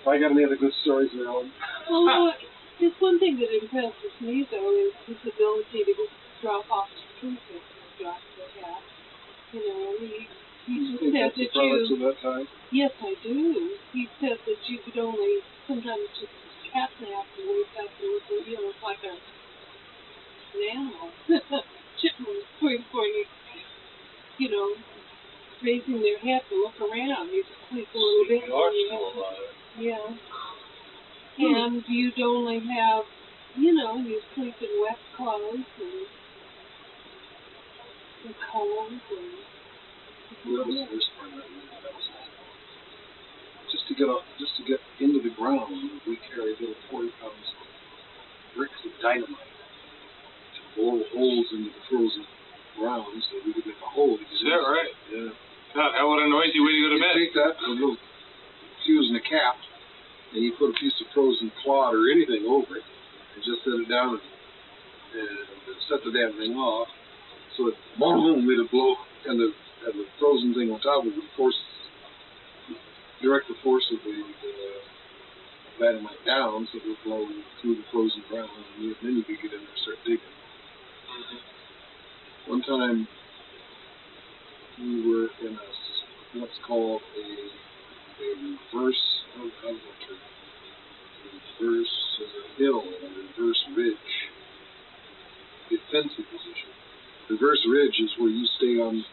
I got any other good stories there, Owen? Well, just one thing that impresses me, though, is his ability to drop off the truth and drop the hat. He just said that of that time? Yes, I do. He said that you could only sometimes just catnap and wake up and look at it's like an animal. Chipmunks going, raising their head to look around. You just sleep a little bit. Yeah. And you'd only have, you sleep in wet clothes and cold and... That was the worst part of it. Just to get into the ground, we carried little 40 pounds of bricks of dynamite to blow holes into the frozen ground so we could make a hole. Is that right? Yeah. God, what a noisy way to go to bed. You take that, a little fuse in a cap, and you put a piece of frozen clod or anything over it, and just set it down and set the damn thing off. So it, boom, made it blow, and the frozen thing on top of it would force direct the force of the dynamite down, so it would blow through the frozen ground, and then you could get in there and start digging. One time, we were in what's called a reverse hill, a reverse ridge, defensive position. Reverse ridge is where you stay on,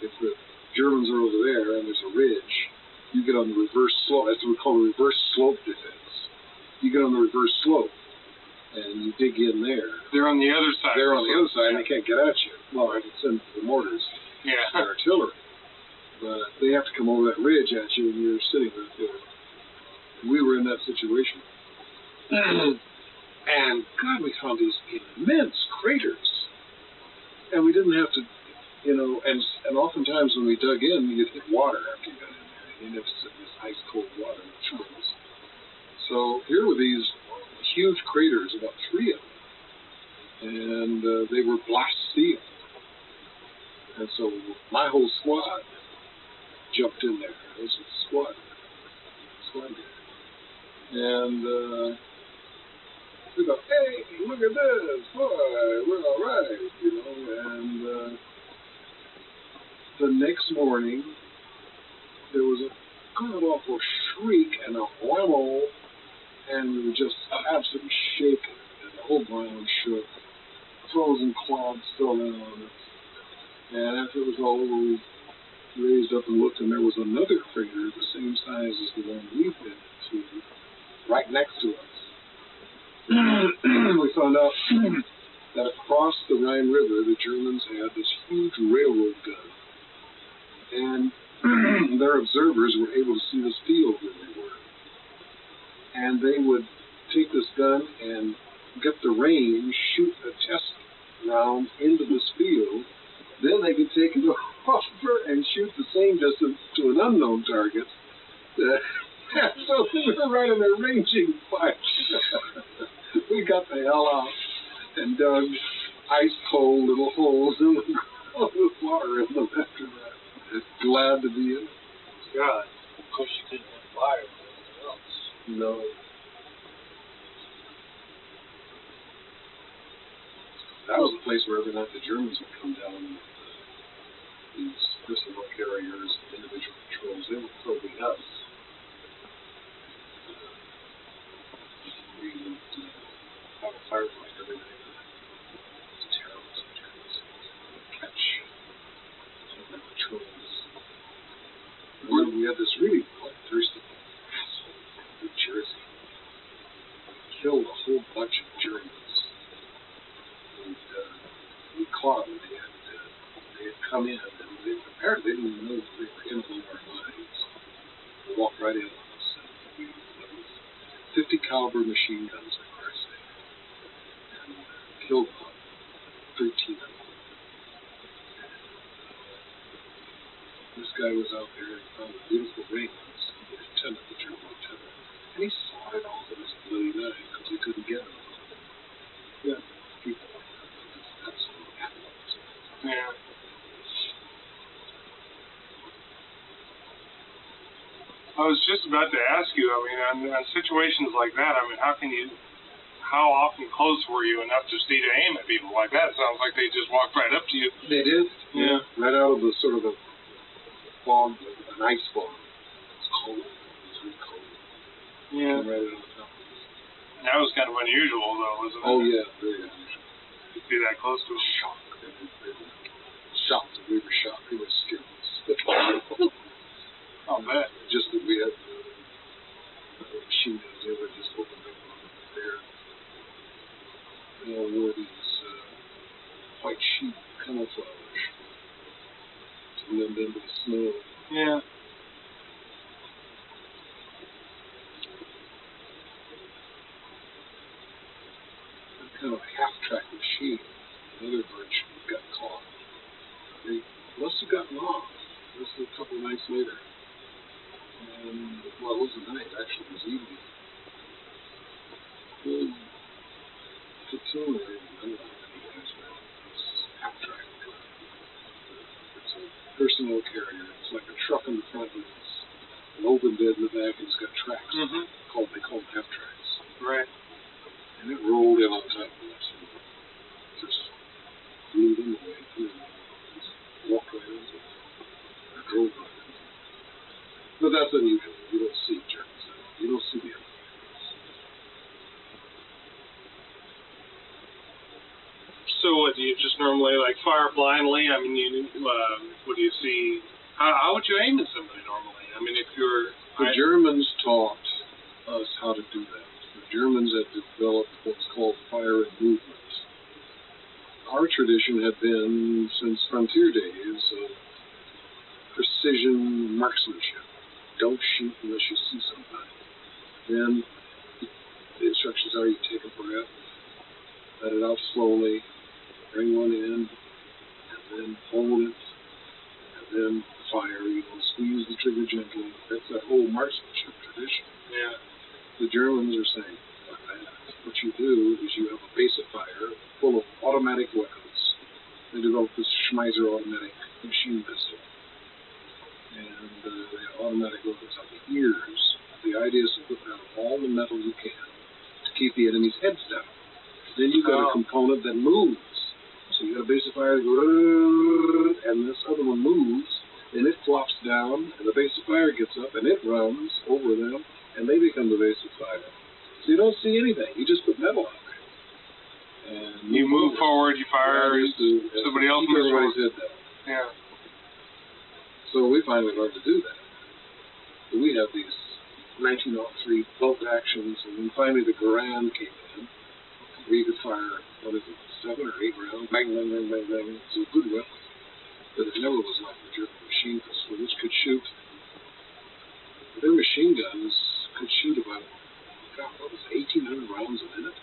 if the Germans are over there and there's a ridge, you get on the reverse slope. That's what we call a reverse slope defense. You get on the reverse slope and you dig in there. They're on the other side. They're on the other side, and they can't get at you. Well, I can send the mortars, the artillery, but they have to come over that ridge at you, and you're sitting right there. We were in that situation, and God, we found these immense craters, and we didn't have to, and oftentimes when we dug in, you'd hit water after you got in there, and it's this ice cold water that chills. So here were these huge craters, about 3 of them, and they were blast sealed. And so my whole squad jumped in there. It was a squad there. And we go, hey, look at this, boy, we're all right, And the next morning, there was a god-awful shriek and a whammo, and we were just absolutely shaken, and the whole ground shook, frozen clods fell in on us. And after it was all over, we raised up and looked, and there was another crater the same size as the one we've been to, right next to us. We found out that across the Rhine River, the Germans had this huge railroad gun, and their observers were able to see this field where they were. And they would take this gun and get the range, shoot a test round into this field. Then they could take it over and shoot the same distance to an unknown target. So we were right in their ranging fire. We got the hell out and dug ice cold little holes in the ground with water in them after that. Glad to be in. God. Of course, you didn't have fire or anything else. No. That was the place where every night the Germans would come down with these personal carriers, individual patrols. They would probing us. We would have a firefight every night. It was terrible sometimes. Catch some of the patrols. We had this really bloodthirsty asshole from New Jersey. He killed a whole bunch of Germans. And we caught them. They had come in, and apparently they didn't even know they were in one of our lines. They walked right in on us, and we 50 caliber machine guns, for Christ's sake, and killed about 13 of them. This guy was out there and found a beautiful ring on the lieutenant, the German lieutenant, and he sawed it off with his bloody knife because we couldn't get him. Yeah, people like that. That's what happens. Yeah. I was just about to ask you, on situations like that, how often close were you enough to see to aim at people like that? It sounds like they just walked right up to you. They did? Yeah. Right out of the sort of a fog, an ice fog. It's cold. It's really cold. Yeah. Right out of the top. That was kind of unusual, though, wasn't it? Oh, yeah, very unusual. To be that close to a shock. They were shocked that we were shocked. They were scared. I'll bet. Just that we had the machine guns, they were just opened up there. They all wore these white sheet camouflage to blend into the snow. Yeah. Kind of a half-track machine. Another bunch got caught. They must have gotten off. This was a couple of nights later. And, well, it wasn't night, actually, it was evening. The platoon, I don't know how many guys were in this half-track. It's a personnel carrier. It's like a truck in the front with this an open bed in the back, and it's got tracks. Mm-hmm. They call them half tracks. Right. And it rolled in on top of us and just blew them away. Just walked right into it. I drove by them. But that's unusual. You don't see Germans. You don't see the other. So what, do you just normally like fire blindly? I mean, what do you see? How would you aim at somebody normally? I mean, if you're... The Germans taught us how to do that. The Germans had developed what's called fire and movement. Our tradition had been, since frontier days, precision marksmanship. Don't shoot unless you see somebody. Then the instructions are you take a breath, let it out slowly, bring one in, and then hold it, and then fire. You know, squeeze the trigger gently. That's that whole marksmanship tradition. Yeah. The Germans are saying, fuck that. What you do is you have a base of fire full of automatic weapons. They developed this Schmeiser automatic machine pistol. And they have automatic weapons on the ears. The idea is to put down all the metal you can to keep the enemy's heads down. Then you've got a component that moves. So you got a base of fire that goes, and this other one moves, and it flops down, and the base of fire gets up, and it runs over them, and they become the base of fire. So you don't see anything. You just put metal on there. And you move forward, you fire, somebody else moves forward. Everybody's head down. Yeah. So we finally learned to do that. So we have these 1903 bolt actions, and then finally the Garand came in, where you could fire, 7 or 8 rounds, bang, bang, bang, bang, bang. It's a good weapon, but it never was like the German machine pistol, which could shoot. Their machine guns could shoot about, God, what was it, 1,800 rounds a minute?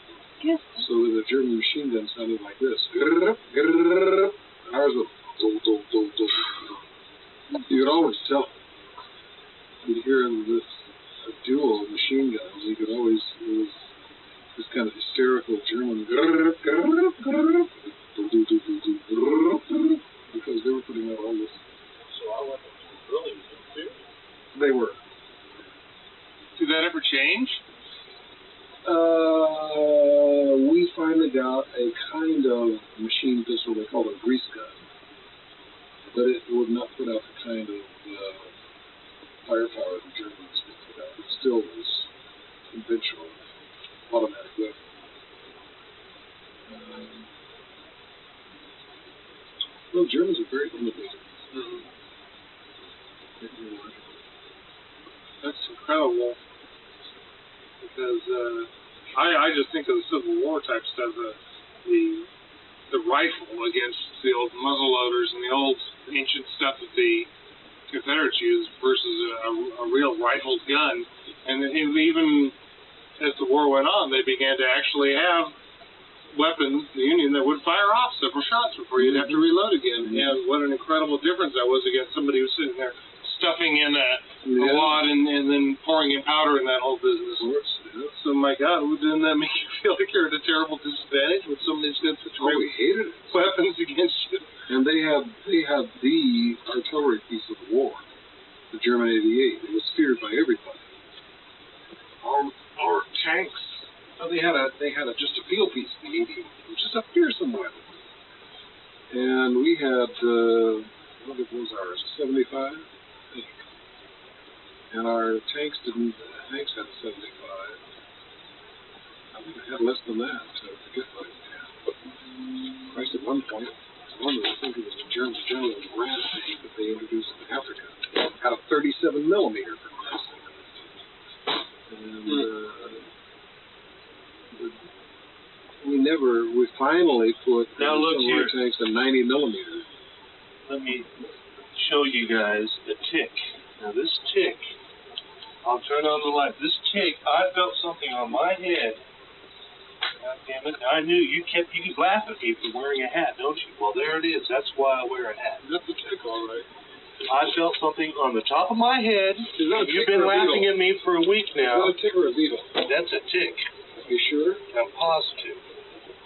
Yes. So the German machine gun sounded like this. Ours would do, do, do, do. You could always tell. You'd hear this duo of machine guns. You could always, it was this kind of hysterical German because they were putting out all this. So our weapons were really inferior. They were. Did that ever change? We finally got a kind of machine pistol they called a grease gun, but it would not put out the kind of firepower the Germans would put out. It still was conventional automatic weapon. Well, Germans are very innovative. Mm-hmm. Technologically. That's incredible. Because I just think of the Civil War type stuff, the rifle against the old muzzle loaders and the old ancient stuff that the Confederates used versus a real rifled gun. And even as the war went on, they began to actually have weapons, the Union, that would fire off several shots before you'd have to reload again. Mm-hmm. And what an incredible difference that was against somebody who's sitting there stuffing in a wad and then pouring in powder and that whole business. Of course, yeah. So, my God, didn't that make you feel like you're at a terrible disadvantage when somebody's got such we hated it. weapons against you? And they had the artillery piece of the war, the German 88. It was feared by everybody. Our tanks, they had just a field piece, the 88, which is a fearsome weapon. And we had what was ours, 75, I think. And our tanks had a 75. I think I had less than that. I forget what it had. Christ, at one point, I think it was the German general Grant tank that they introduced in Africa. Had a 37 millimeter for Christ. And we finally put Now look some of our here. tanks a 90 millimeter. Let me show you guys a tick. Now this tick, I'll turn on the light. This tick, I felt something on my head. God damn it. I knew you laugh at me for wearing a hat, don't you? Well, there it is. That's why I wear a hat. That's a tick, all right. I felt something on the top of my head. Is that a You've tick been or a laughing beetle? at me for a week Is now. that a tick or a beetle? That's a tick. You sure? I'm positive.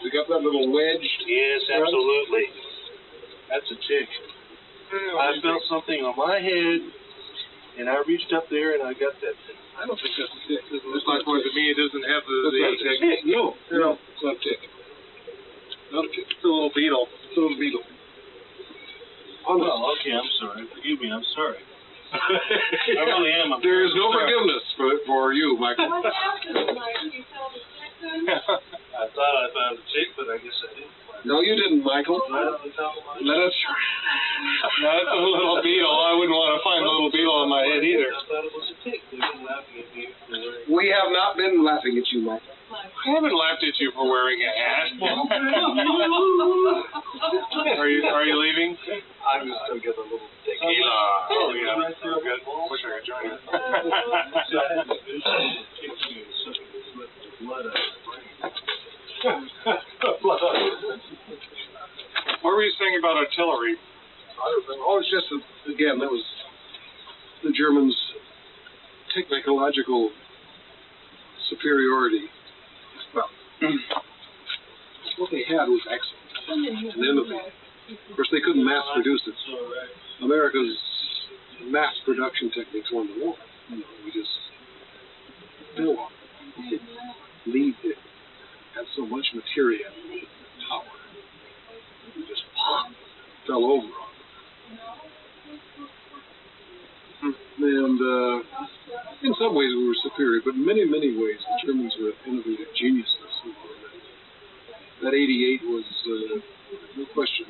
You got that little wedge? Yes, absolutely. That's a tick. I felt something on my head, And I reached up there and I got that thing. I don't think that's a tick. Looks like one to me. It doesn't have That's the not a tick. No, it's not a tick. Not a tick. It's a little beetle. It's a little beetle. Oh, okay, I'm sorry. Forgive me, I'm sorry. I really am. There is no forgiveness for you, Michael. What happened, Mike? You found a tick then? I thought I found a tick, but I guess I didn't. No, you didn't, Michael. Right on the top of my Let us. That's a little beetle. I wouldn't want to find a little beetle on my head either. I thought it was a tick. They've been laughing at me for wearing. We have not been laughing at you, Michael. I haven't laughed at you for wearing a hat. Are you leaving? I'm just going to get a little Tequila. Oh yeah. Right there. Good. Wish I could join you. So I had the vision of a tick being sucking the blood out of the brain. Blood out of the brain. What were you saying about artillery? Oh, it's just, again, that was the Germans' technological superiority. Well, what they had was excellent and innovative. Of course, they couldn't mass produce it. America's mass production techniques won the war. We just built it, lead it, had so much material, power. We just fell over on it. And in some ways we were superior, but in many, many ways the Germans were innovative geniuses. That 88 was, no question,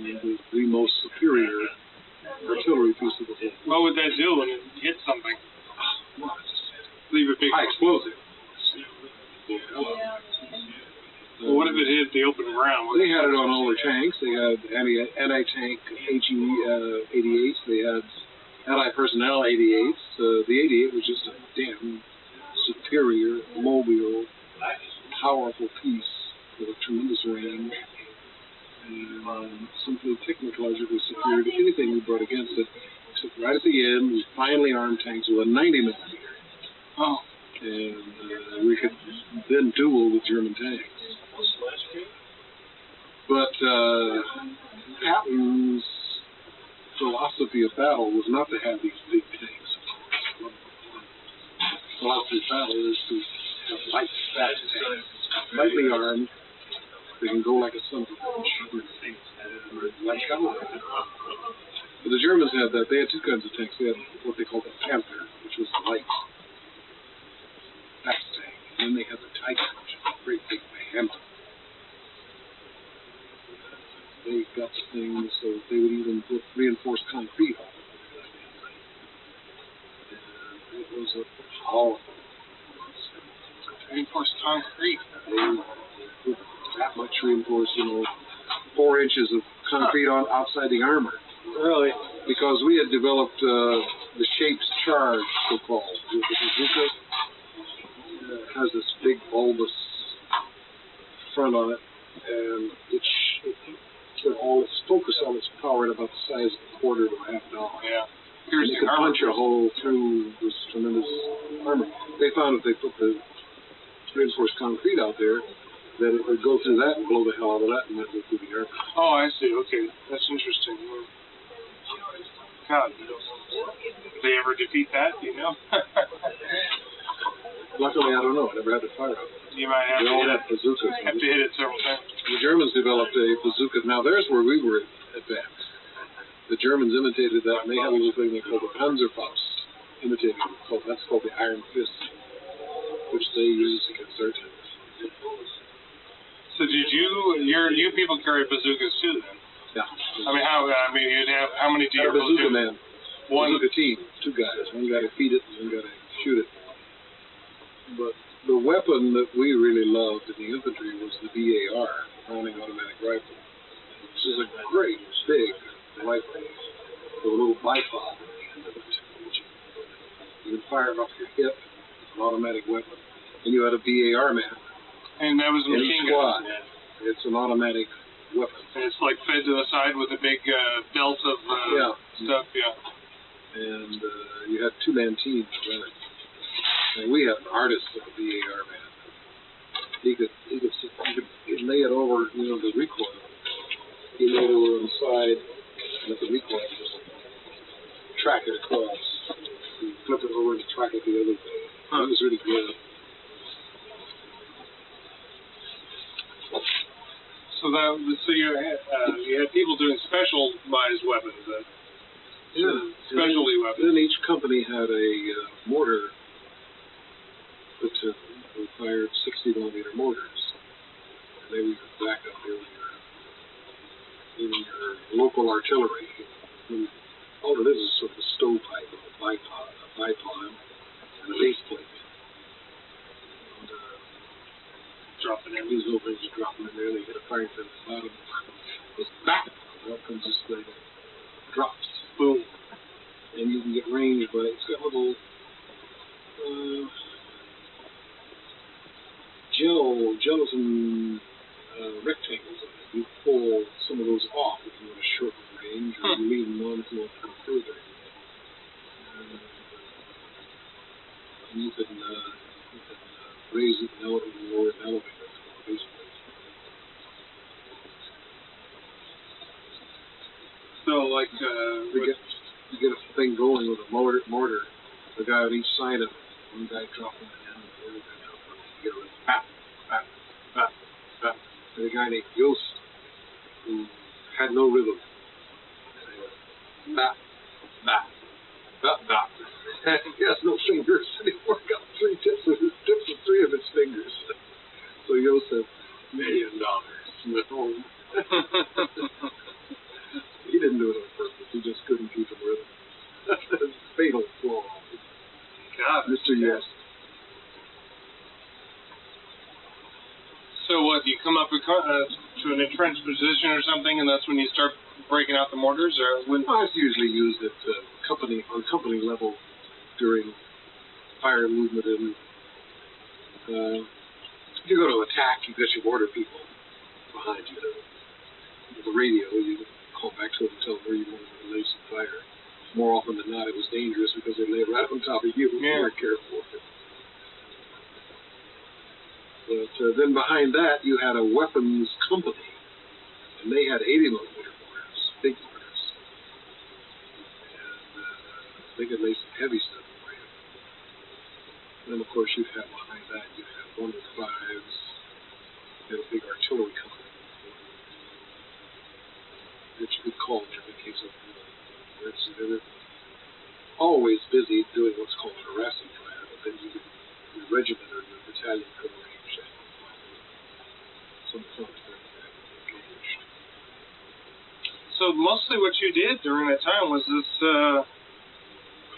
the most superior artillery piece of the whole. What would that do when it hit something? Well, Leave a big high explosive. Well, what if it hit the open ground? They had it on all their tanks. They had anti-tank HE-88s. They had anti-personnel 88s. The 88 was just a damn superior, mobile, powerful piece with a tremendous range. And simply technologically superior to anything we brought against it. Except right at the end, we finally armed tanks with a 90 millimeter. Oh. And we could then duel with German tanks. But Patton's philosophy of battle was not to have these big tanks. Philosophy of battle is to have light, fast tanks, lightly armed. They can go like a son of a bitch. Like cavalry. But the Germans had that. They had two kinds of tanks. They had what they called the Panther, which was the light, fast tank. And then they had the Tiger, which was a great big behemoth. They got the thing so they would even put reinforced concrete on it. And it was a powerful Reinforced concrete. They put that much reinforced, 4 inches of concrete on outside the armor. Really? Because we had developed the shaped charge, so-called. The bazooka has this big bulbous front on it, and it all its focus on its power at about the size of a quarter to a half dollar. Yeah. And it could punch a hole through this tremendous armor. They found if they put the reinforced concrete out there, that it would go through that and blow the hell out of that and not go through the armor. Oh, I see. Okay. That's interesting. God. Did they ever defeat that? Do you know? Luckily, I don't know. I never had to fire it. You might have We to all hit had bazookas. have to hit it several times. The Germans developed a bazooka. Now, there's where we were advanced. The Germans imitated that, and they had a little thing they called the Panzerfaust. Imitated it. That's called the Iron Fist, which they used against their tanks. So did you people carry bazookas too then? Yeah. You'd have, how many do you A bazooka man. One. Bazooka team. 2 guys. One guy to feed it and one guy to shoot it. But the weapon that we really loved in the infantry was the BAR, Browning Automatic Rifle, which is a great big rifle with a little bipod at the end of it. You can fire it off your hip. It's an automatic weapon. And you had a BAR man. And that was a In machine each gun. squad. It's an automatic weapon. And it's like fed to the side with a big belt of stuff, yeah. And you had 2-man teams running. And we had an artist of a BAR man. He could lay it over, the recoil. He laid it over on the side, and let the recoil just track it across the flip it over and track it the other way. It was really good. So you had people doing specialized weapons then. Specialty weapons. Then each company had a mortar platoon who fired 60mm mortars. And they would back up in your local artillery. And all it is sort of a stovepipe with a bipod and a base plate. And, drop it in. These little things you drop them in there, they hit a firing pin at the bottom. It's back. Out comes this thing. Drops. Boom. And you can get range by, it's got little gelatin rectangles in it. You pull some of those off if you want to shorten the range, or you leave them on if you want to go further. And you can raise it and lower it and elevate it, basically. So, like, you get a thing going with a mortar, the guy on each side of it, one guy dropping it down, the other guy dropping it, you get a bap, bap, bap, bap. And a guy named Yost, who had no rhythm. Bap, bap, bap, bap. He has no fingers anymore. Got tips of three of his fingers. So Yost said, $1 million at home. He didn't do it on purpose. He just couldn't keep him rhythm. Fatal flaw. God, Mr. Yost. So what? You come up to an entrenched position or something, and that's when you start breaking out the mortars, or when? I've usually used it on company level during fire movement, and if you go to attack, you got your mortar people behind you. With the radio, you call back to them and tell them where you want to lay some fire. More often than not, it was dangerous because they lay right on top of you. Yeah. Very careful. But then behind that, you had a weapons company, and they had 80mm mortars, big mortars. And they could lay some heavy stuff for you. And then, of course, you'd have behind that, you'd have 105s, you had a big artillery company that you could call just in case of they were always busy doing what's called harassing fire, but then your regiment or your battalion could arrange some fun engaged. So mostly what you did during that time was this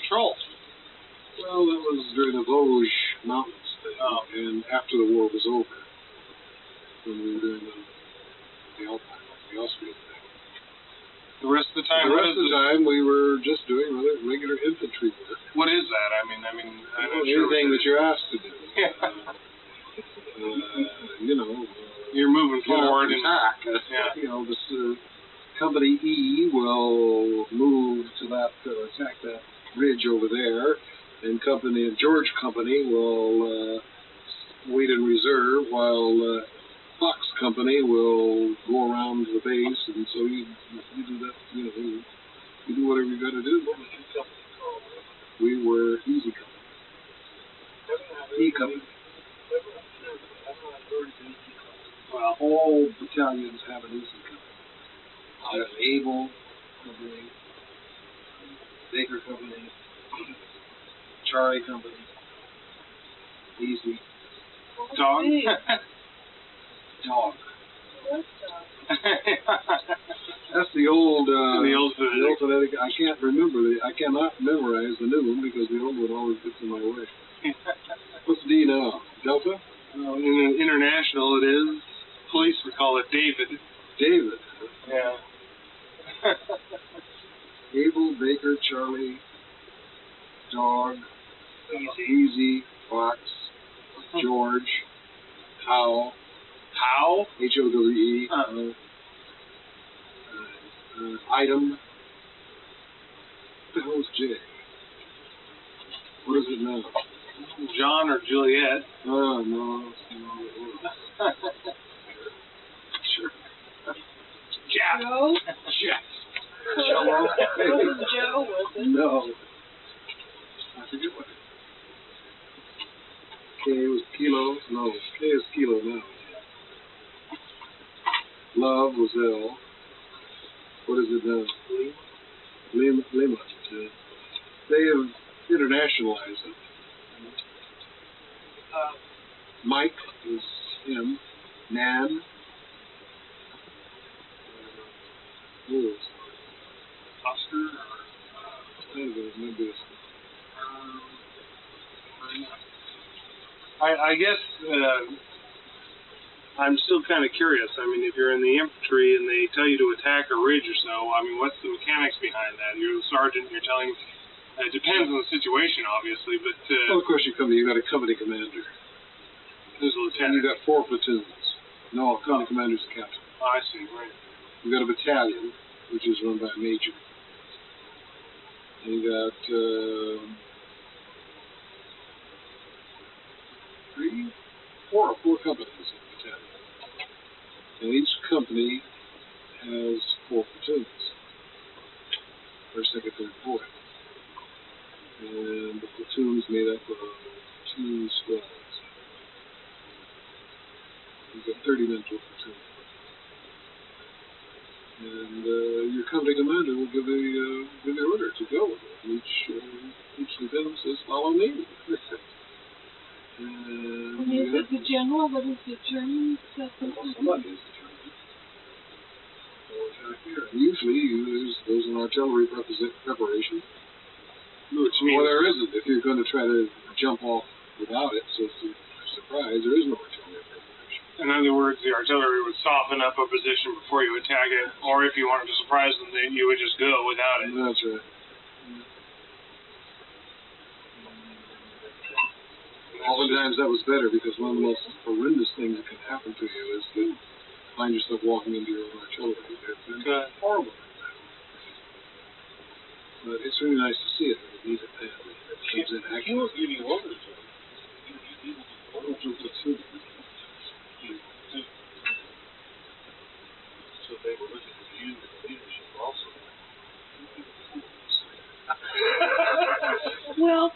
patrol. Well, that was during the Vosges Mountains thing, and after the war was over, when we were doing the Alpine, the Austrian thing. The rest of the time, we were just doing regular infantry work. What is that? I'm not sure. Anything that you're asked to do. Yeah. You're moving forward and and attack. This Company E will move to attack that ridge over there, and George Company will wait in reserve while Fox Company will go around the base, and so you do that. You do whatever you got to do. What was your company called? We were Easy Company. E Company. Well, all battalions have an Easy Company. I have Able Company, Baker Company, Charlie Company, Easy. Dog. Dog. That's the old phonetic. I can't remember I cannot memorize the new one because the old one always gets in my way. What's D now? Delta? In international, it is. Police would call it David. David. Yeah. Abel, Baker, Charlie, Dog, Easy, Fox, George, Howe. How? H-O-W-E. Item. What the hell is J? What is it now? John or Juliet. Oh, no. Sure. Jack. Joe? Jack. Wasn't Joe, was it? No. I forget what. K was kilo. No, K is kilo now. Love was L. What is it now? Lima. They have internationalized it. Mike is M. Nan. Oscar? I guess I'm still kind of curious. I mean, if you're in the infantry and they tell you to attack a ridge or so, I mean, what's the mechanics behind that? You're the sergeant, you're telling, it depends on the situation, obviously, but... well, of course, you got a company commander. Who's a And lieutenant? you got 4 platoons. No, company commander's a captain. Oh, I see, right. You got a battalion, which is run by a major. And you got 4 companies in the battalion. And each company has 4 platoons. First, second, third, fourth. And the platoon's made up of 2 squads. You've got 30 men to a platoon. And your company commander will give the order to go. Each lieutenant says, "Follow me." And is it the general? What is the German? Somebody is the German. Here. And usually, there's an artillery preparation. Which means... Well, there isn't. If you're going to try to jump off without it, so it's a surprise, there is no artillery preparation. In other words, the artillery would soften up a position before you attack it, or if you wanted to surprise them, then you would just go without it. That's right. Oftentimes that was better, because one of the most horrendous things that can happen to you is to find yourself walking into your own artillery. It's horrible. But it's really nice to see it. It needs a pen. It comes in action. You were giving orders. So they were looking at you and leadership also. Well,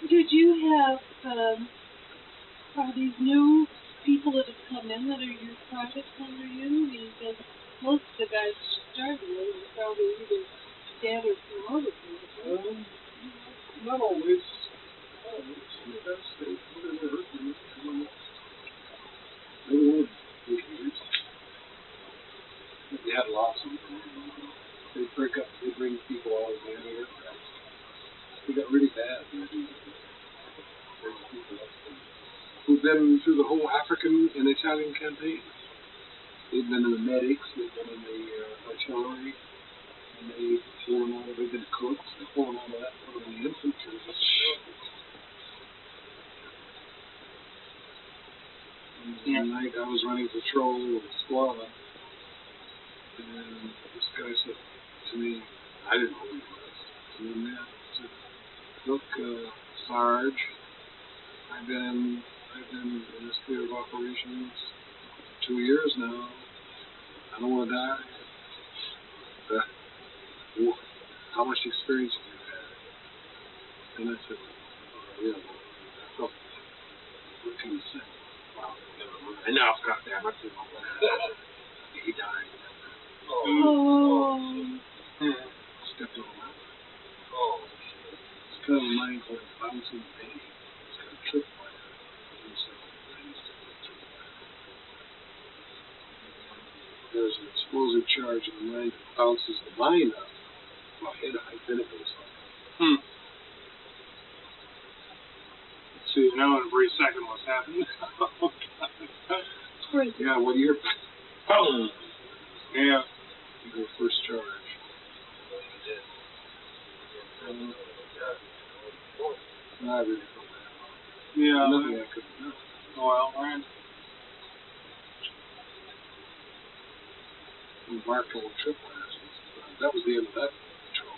did you have, are these new people that have come in that are your privates under you? Because most of the guys who started with were probably either dead or promoted. Not always. They had lots of them. They bring people out of the aircraft. They got really bad. Who've been through the whole African and Italian campaign. They've been in the medics, they've been in the artillery, and they've been cooks, they've pulling all of that from the infantry. One night I was running patrol with a squad, and this guy said to me, I didn't know who he was. To me, man, he said, "Look, Sarge, I've been in this theater of operations 2 years now. I don't want to die. How much experience have you had?" And I said, "Yeah, I felt 14 cents. Wow. And now, goddamn, I said, he died. Oh. Stepped on him. Oh. It's kind of a mind called bouncing pain. It's got a trip wire. There's an explosive charge in the mind that bounces the mind up. Well, hit a height, then it goes off. So you know in a brief second what's happening. Yeah, well, you're... Oh. Yeah. You go first charge. I really felt that. Yeah. Nothing I could have done. Well, right. We marked all the tripwires. That was the end of that patrol.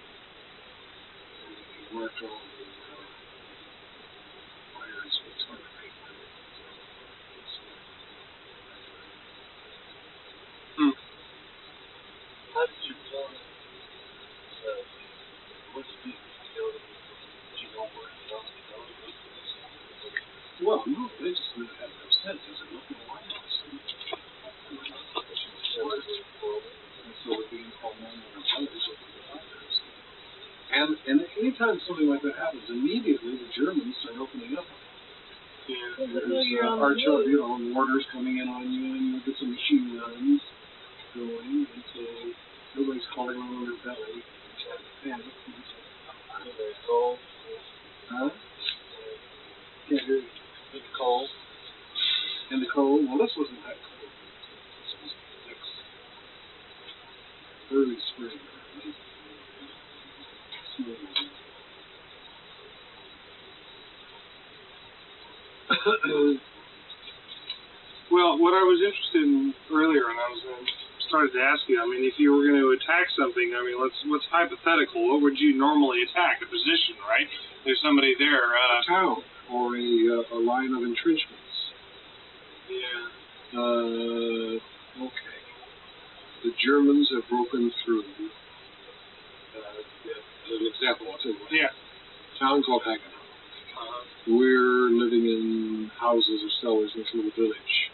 We marked all the wires with toilet paper. How did you plan? What did you do? Did you know where? anytime something like that happens, immediately the Germans start opening up. Yeah. There's artillery, mortars coming in on you, and you get some machine guns going, and so everybody's calling on their belly. Panic. Cold. Huh? Can't hear you. It's cold. In the cold? Well, this wasn't that cold. This was early spring. Well, what I was interested in earlier, and I was started to ask you, I mean, if you were going to attack something, I mean, what's hypothetical? What would you normally attack? A position, right? There's somebody there. A town or a line of entrenchments. Yeah. Okay. The Germans have broken through. As an example, I'll tell you what. Yeah. A town called Hagen. We're living in houses or cellars in this little village.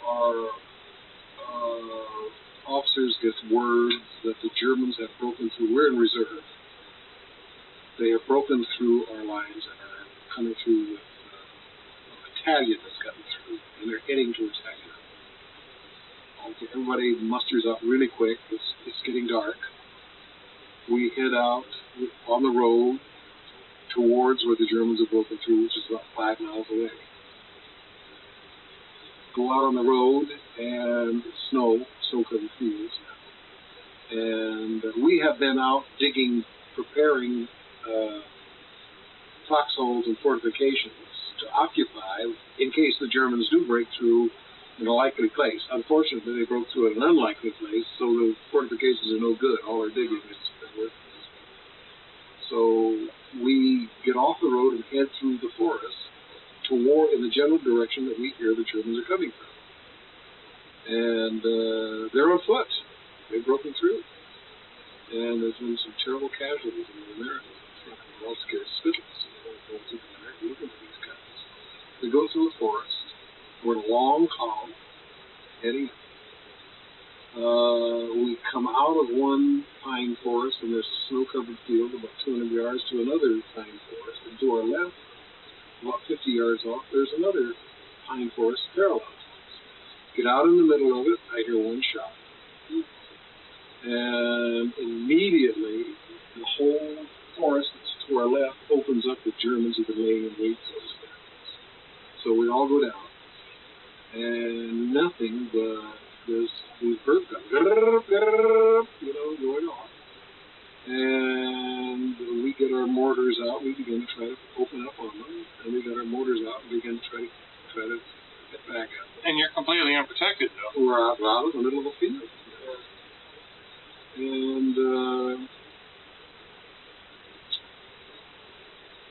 Our officers get word that the Germans have broken through. We're in reserve. They have broken through our lines and are coming through with a battalion that's gotten through, and they're heading towards Hagen. Everybody musters up really quick. It's getting dark. We head out on the road towards where the Germans have broken through, which is about 5 miles away. Go out on the road, and snow-covered fields. And we have been out digging, preparing foxholes and fortifications to occupy in case the Germans do break through in a likely place. Unfortunately, they broke through at an unlikely place, so the fortifications are no good. All our digging is worthless. So we get off the road and head through the forest toward in the general direction that we hear the Germans are coming from. And they're on foot. They've broken through. And there's been some terrible casualties in the Americans. They're all scared spitless. Looking at these guys. They go through the forest. We're in a long column, heading. We come out of one pine forest, and there's a snow-covered field about 200 yards to another pine forest. And to our left, about 50 yards off, there's another pine forest parallel. Get out in the middle of it, I hear one shot. And immediately, the whole forest that's to our left opens up. The Germans have been laying in wait for us there. So we all go down. And nothing but this bird gun, going off. And we get our mortars out. We begin to try to open up on them. And we got our mortars out and begin to try to get back at them. And you're completely unprotected, though. We're out in the middle of a field. And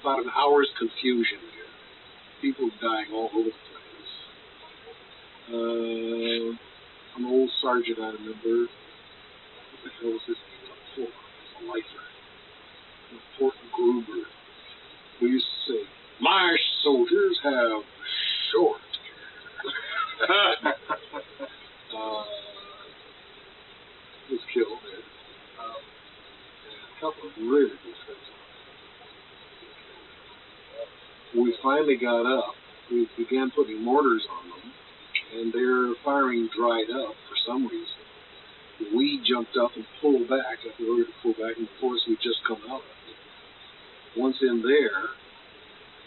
about an hour's confusion here. People dying all over the place. An old sergeant I remember, what the hell was his name? A lifer. Fort Gruber. We used to say, my soldiers have short hair. Was killed there. And a couple of really good friends. When we finally got up, we began putting mortars on them. And their firing dried up for some reason. We jumped up and pulled back. We were to pull back in the forest we'd just come out of. Once in there,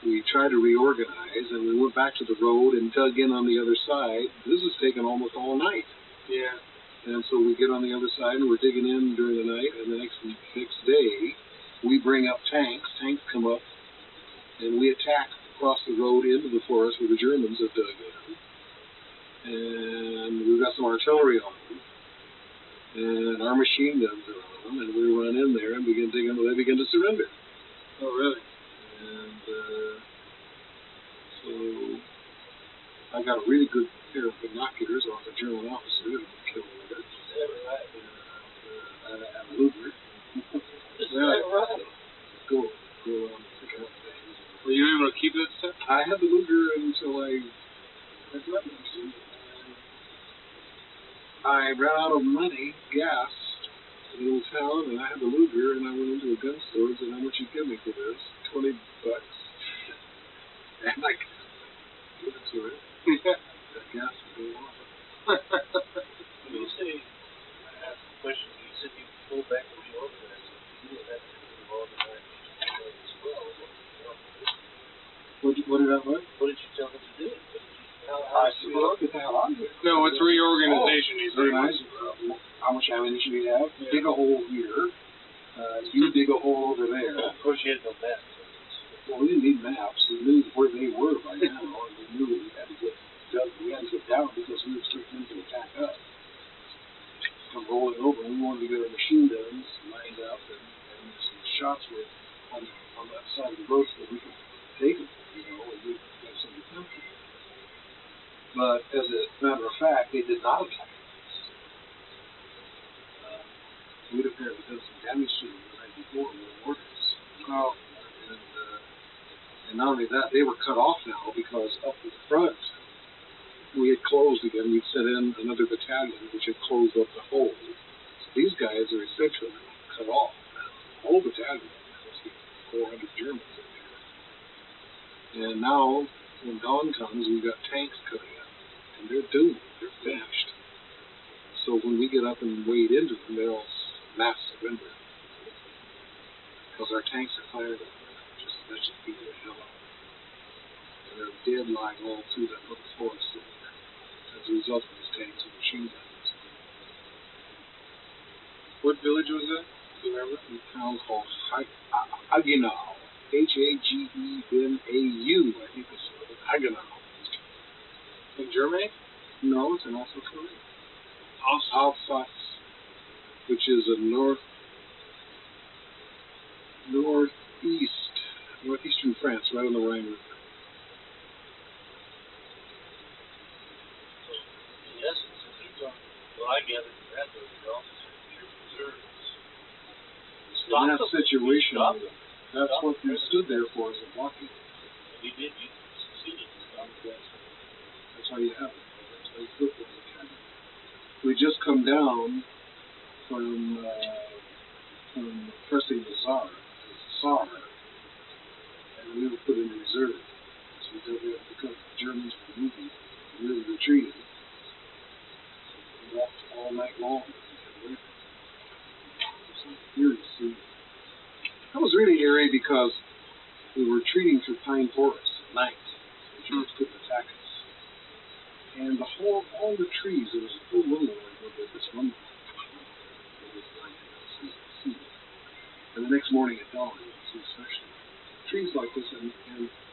we tried to reorganize, and we went back to the road and dug in on the other side. This was taking almost all night. Yeah. And so we get on the other side, and we're digging in during the night, and the next day, we bring up tanks. Tanks come up, and we attack across the road into the forest where the Germans have dug in. And we've got some artillery on them, and our machine guns are on them, and we run in there and begin digging. They begin to surrender. Oh, really? And so I got a really good pair of binoculars off a German officer that was killed there. And a Luger. Go pick it up. Were you able to keep that stuff? I had the Luger until I left it. I ran out of money, gas, a little town, and I had the Luger, and I went into a gun store and said, how much you give me for this? $20. And I give it to her. That gas would go off. When you say, I asked the question, you said you pulled back and reorganized. You did that involved in that as well. What did I what? What did you tell them to do? I said, well, get the hell out of here. No, it's reorganization. He's Very saying. nice. How much ammunition do you have? Yeah. Dig a hole here. You dig a hole over there. Of course, you had no map. Well, we didn't need maps. We knew where they were by now, and we knew that we had to get down because we were expecting them to attack us. Come rolling over, and we wanted to get our machine guns lined up, and some shots were on that side of the road so that we could take them, and we had some defense. But as a matter of fact, they did not attack us. We'd apparently done some damage to them the night before with mortars. Oh. And not only that, they were cut off now because up in front, we had closed again. We'd sent in another battalion, which had closed up the hole. So these guys are essentially cut off. The whole battalion, 400 Germans in there. And now, when dawn comes, we've got tanks coming up. And they're doomed. They're finished. So when we get up and wade into them, they'll mass surrender. Because our tanks are fired up. That should be the hell out. And they're dead lying all through that little forest as a result of these tanks and machine guns. What village was that? Do you remember? A town called Hagenau. Hagenau, I think it's Hagenau. In Germany? No, it's in South Korea. Alsace. Which is a northeastern France, right on the Rhine River. In essence, if you're going, well, I gathered from that, those officers, your reserves. In that situation, Stop them. that's what we stood there for, as a blockade. And you did, you succeeded in stopping that. That's how you have it. That's how you flip it. We just come down from pressing the Tsar, and we were put in reserve. So because the Germans were moving, we were retreating. We walked all night long. It was an eerie scene. That was really eerie because we were retreating through pine forests at night. The Germans couldn't attack us. And all the trees, there was a full moon over this one. And the next morning at dawn, especially, trees like this and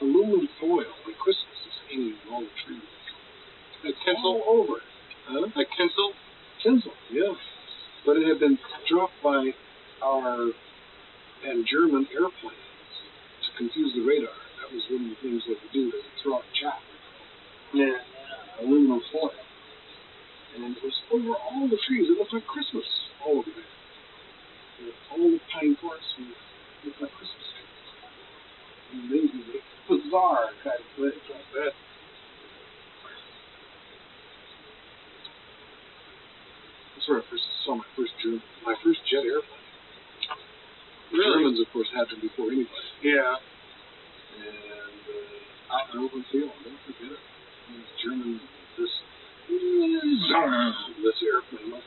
aluminum foil, like Christmas, is hanging on all the trees. Like tinsel? All over. Huh? Like tinsel? Tinsel, yeah. But it had been dropped by our German airplanes to confuse the radar. That was one of the things they would do. They would throw out chaff. Yeah. Aluminum foil. And it was over all the trees. It looked like Christmas all over there. All the pine forests looked like Christmas trees. Amazingly bizarre kind of place like that. That's where I first saw my first jet airplane. The Really? Germans, of course, had them before anybody. Yeah. And out in open field, I'll never forget it. German, this airplane, wow,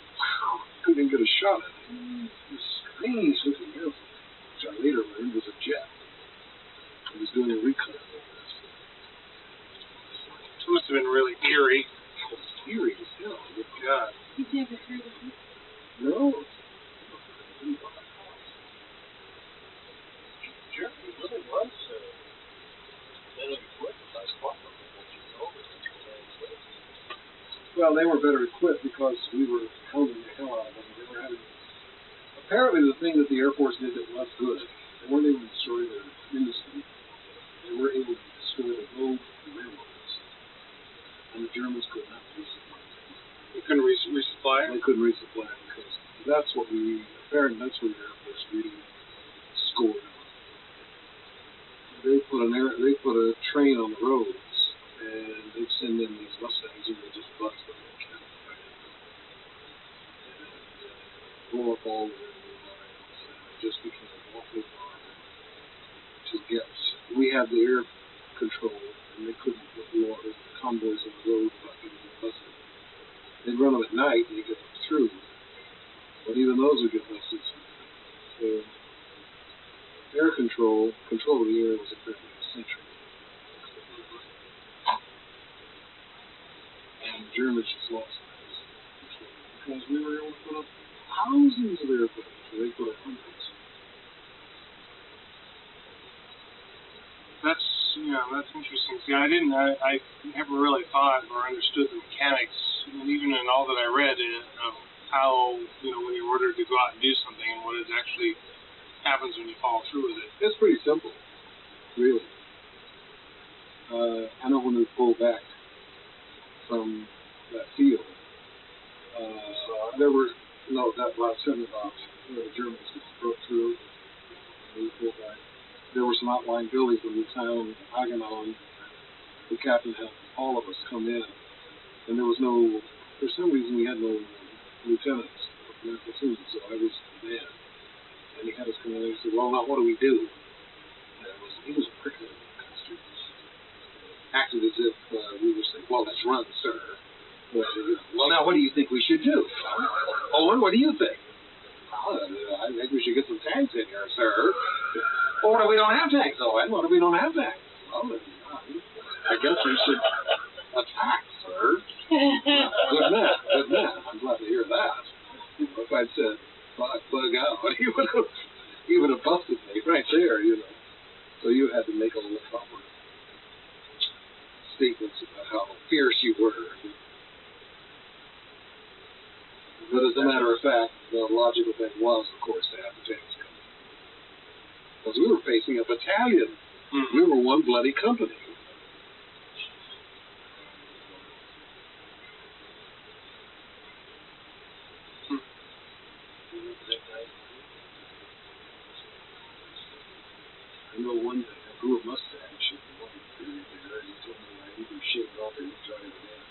couldn't even get a shot at it. This strange looking airplane, which I later learned was a jet. It was doing a recon over this. It must have been really eerie. It was eerie as hell. God. You've never heard of it? No. Germany really was better equipped by Scotland than you know. Well, they were better equipped because we were hounding the hell out of them. They were having. Apparently, the thing that the Air Force did that was good, they weren't able to destroy their industry. They were able to destroy the roads and railroads. And the Germans could not resupply. You couldn't resupply? They couldn't resupply because that's what apparently that's where the Air Force really scored on. They put a train on the roads, and they'd send in these Mustangs and they just bust them and blow up all the had the air control, and they couldn't put the convoys on the road without getting busted. They'd run them at night, and you get through. But even those would get busted sometimes. So, air control of the air was apparently essential. And the Germans just lost things. Because we were able to put up thousands of airplanes, so they put up hundreds. That's interesting. See, I never really thought or understood the mechanics, even in all that I read, of how, when you're ordered to go out and do something and what it actually happens when you follow through with it. It's pretty simple, really. I know when we pulled back from that field, that last 7 box, where the Germans broke through, and we pulled back. There were some outlying buildings in the town, Hagenon. The captain had all of us come in, and there was for some reason we had no lieutenants in the platoon, so I was the man. And he had us come in and he said, well, now what do we do? And he was a prickly costume. Acted as if we were saying, well, let's run, sir. Well, now what do you think we should do? Owen, what do you think? Well, I think we should get some tanks in here, sir. Well, what if we don't have tanks, Owen? What if we don't have tanks? Well, I guess we should attack, sir. Good man. I'm glad to hear that. If I'd said, bug out, he would have busted me right there, So you had to make a little proper statements about how fierce you were. But as a matter of fact, the logical thing was, of course, to have the tanks come. Because we were facing a battalion. Mm-hmm. We were one bloody company. I know one day I grew a mustache in one period there, and he told me I either shaved off or he tried it again.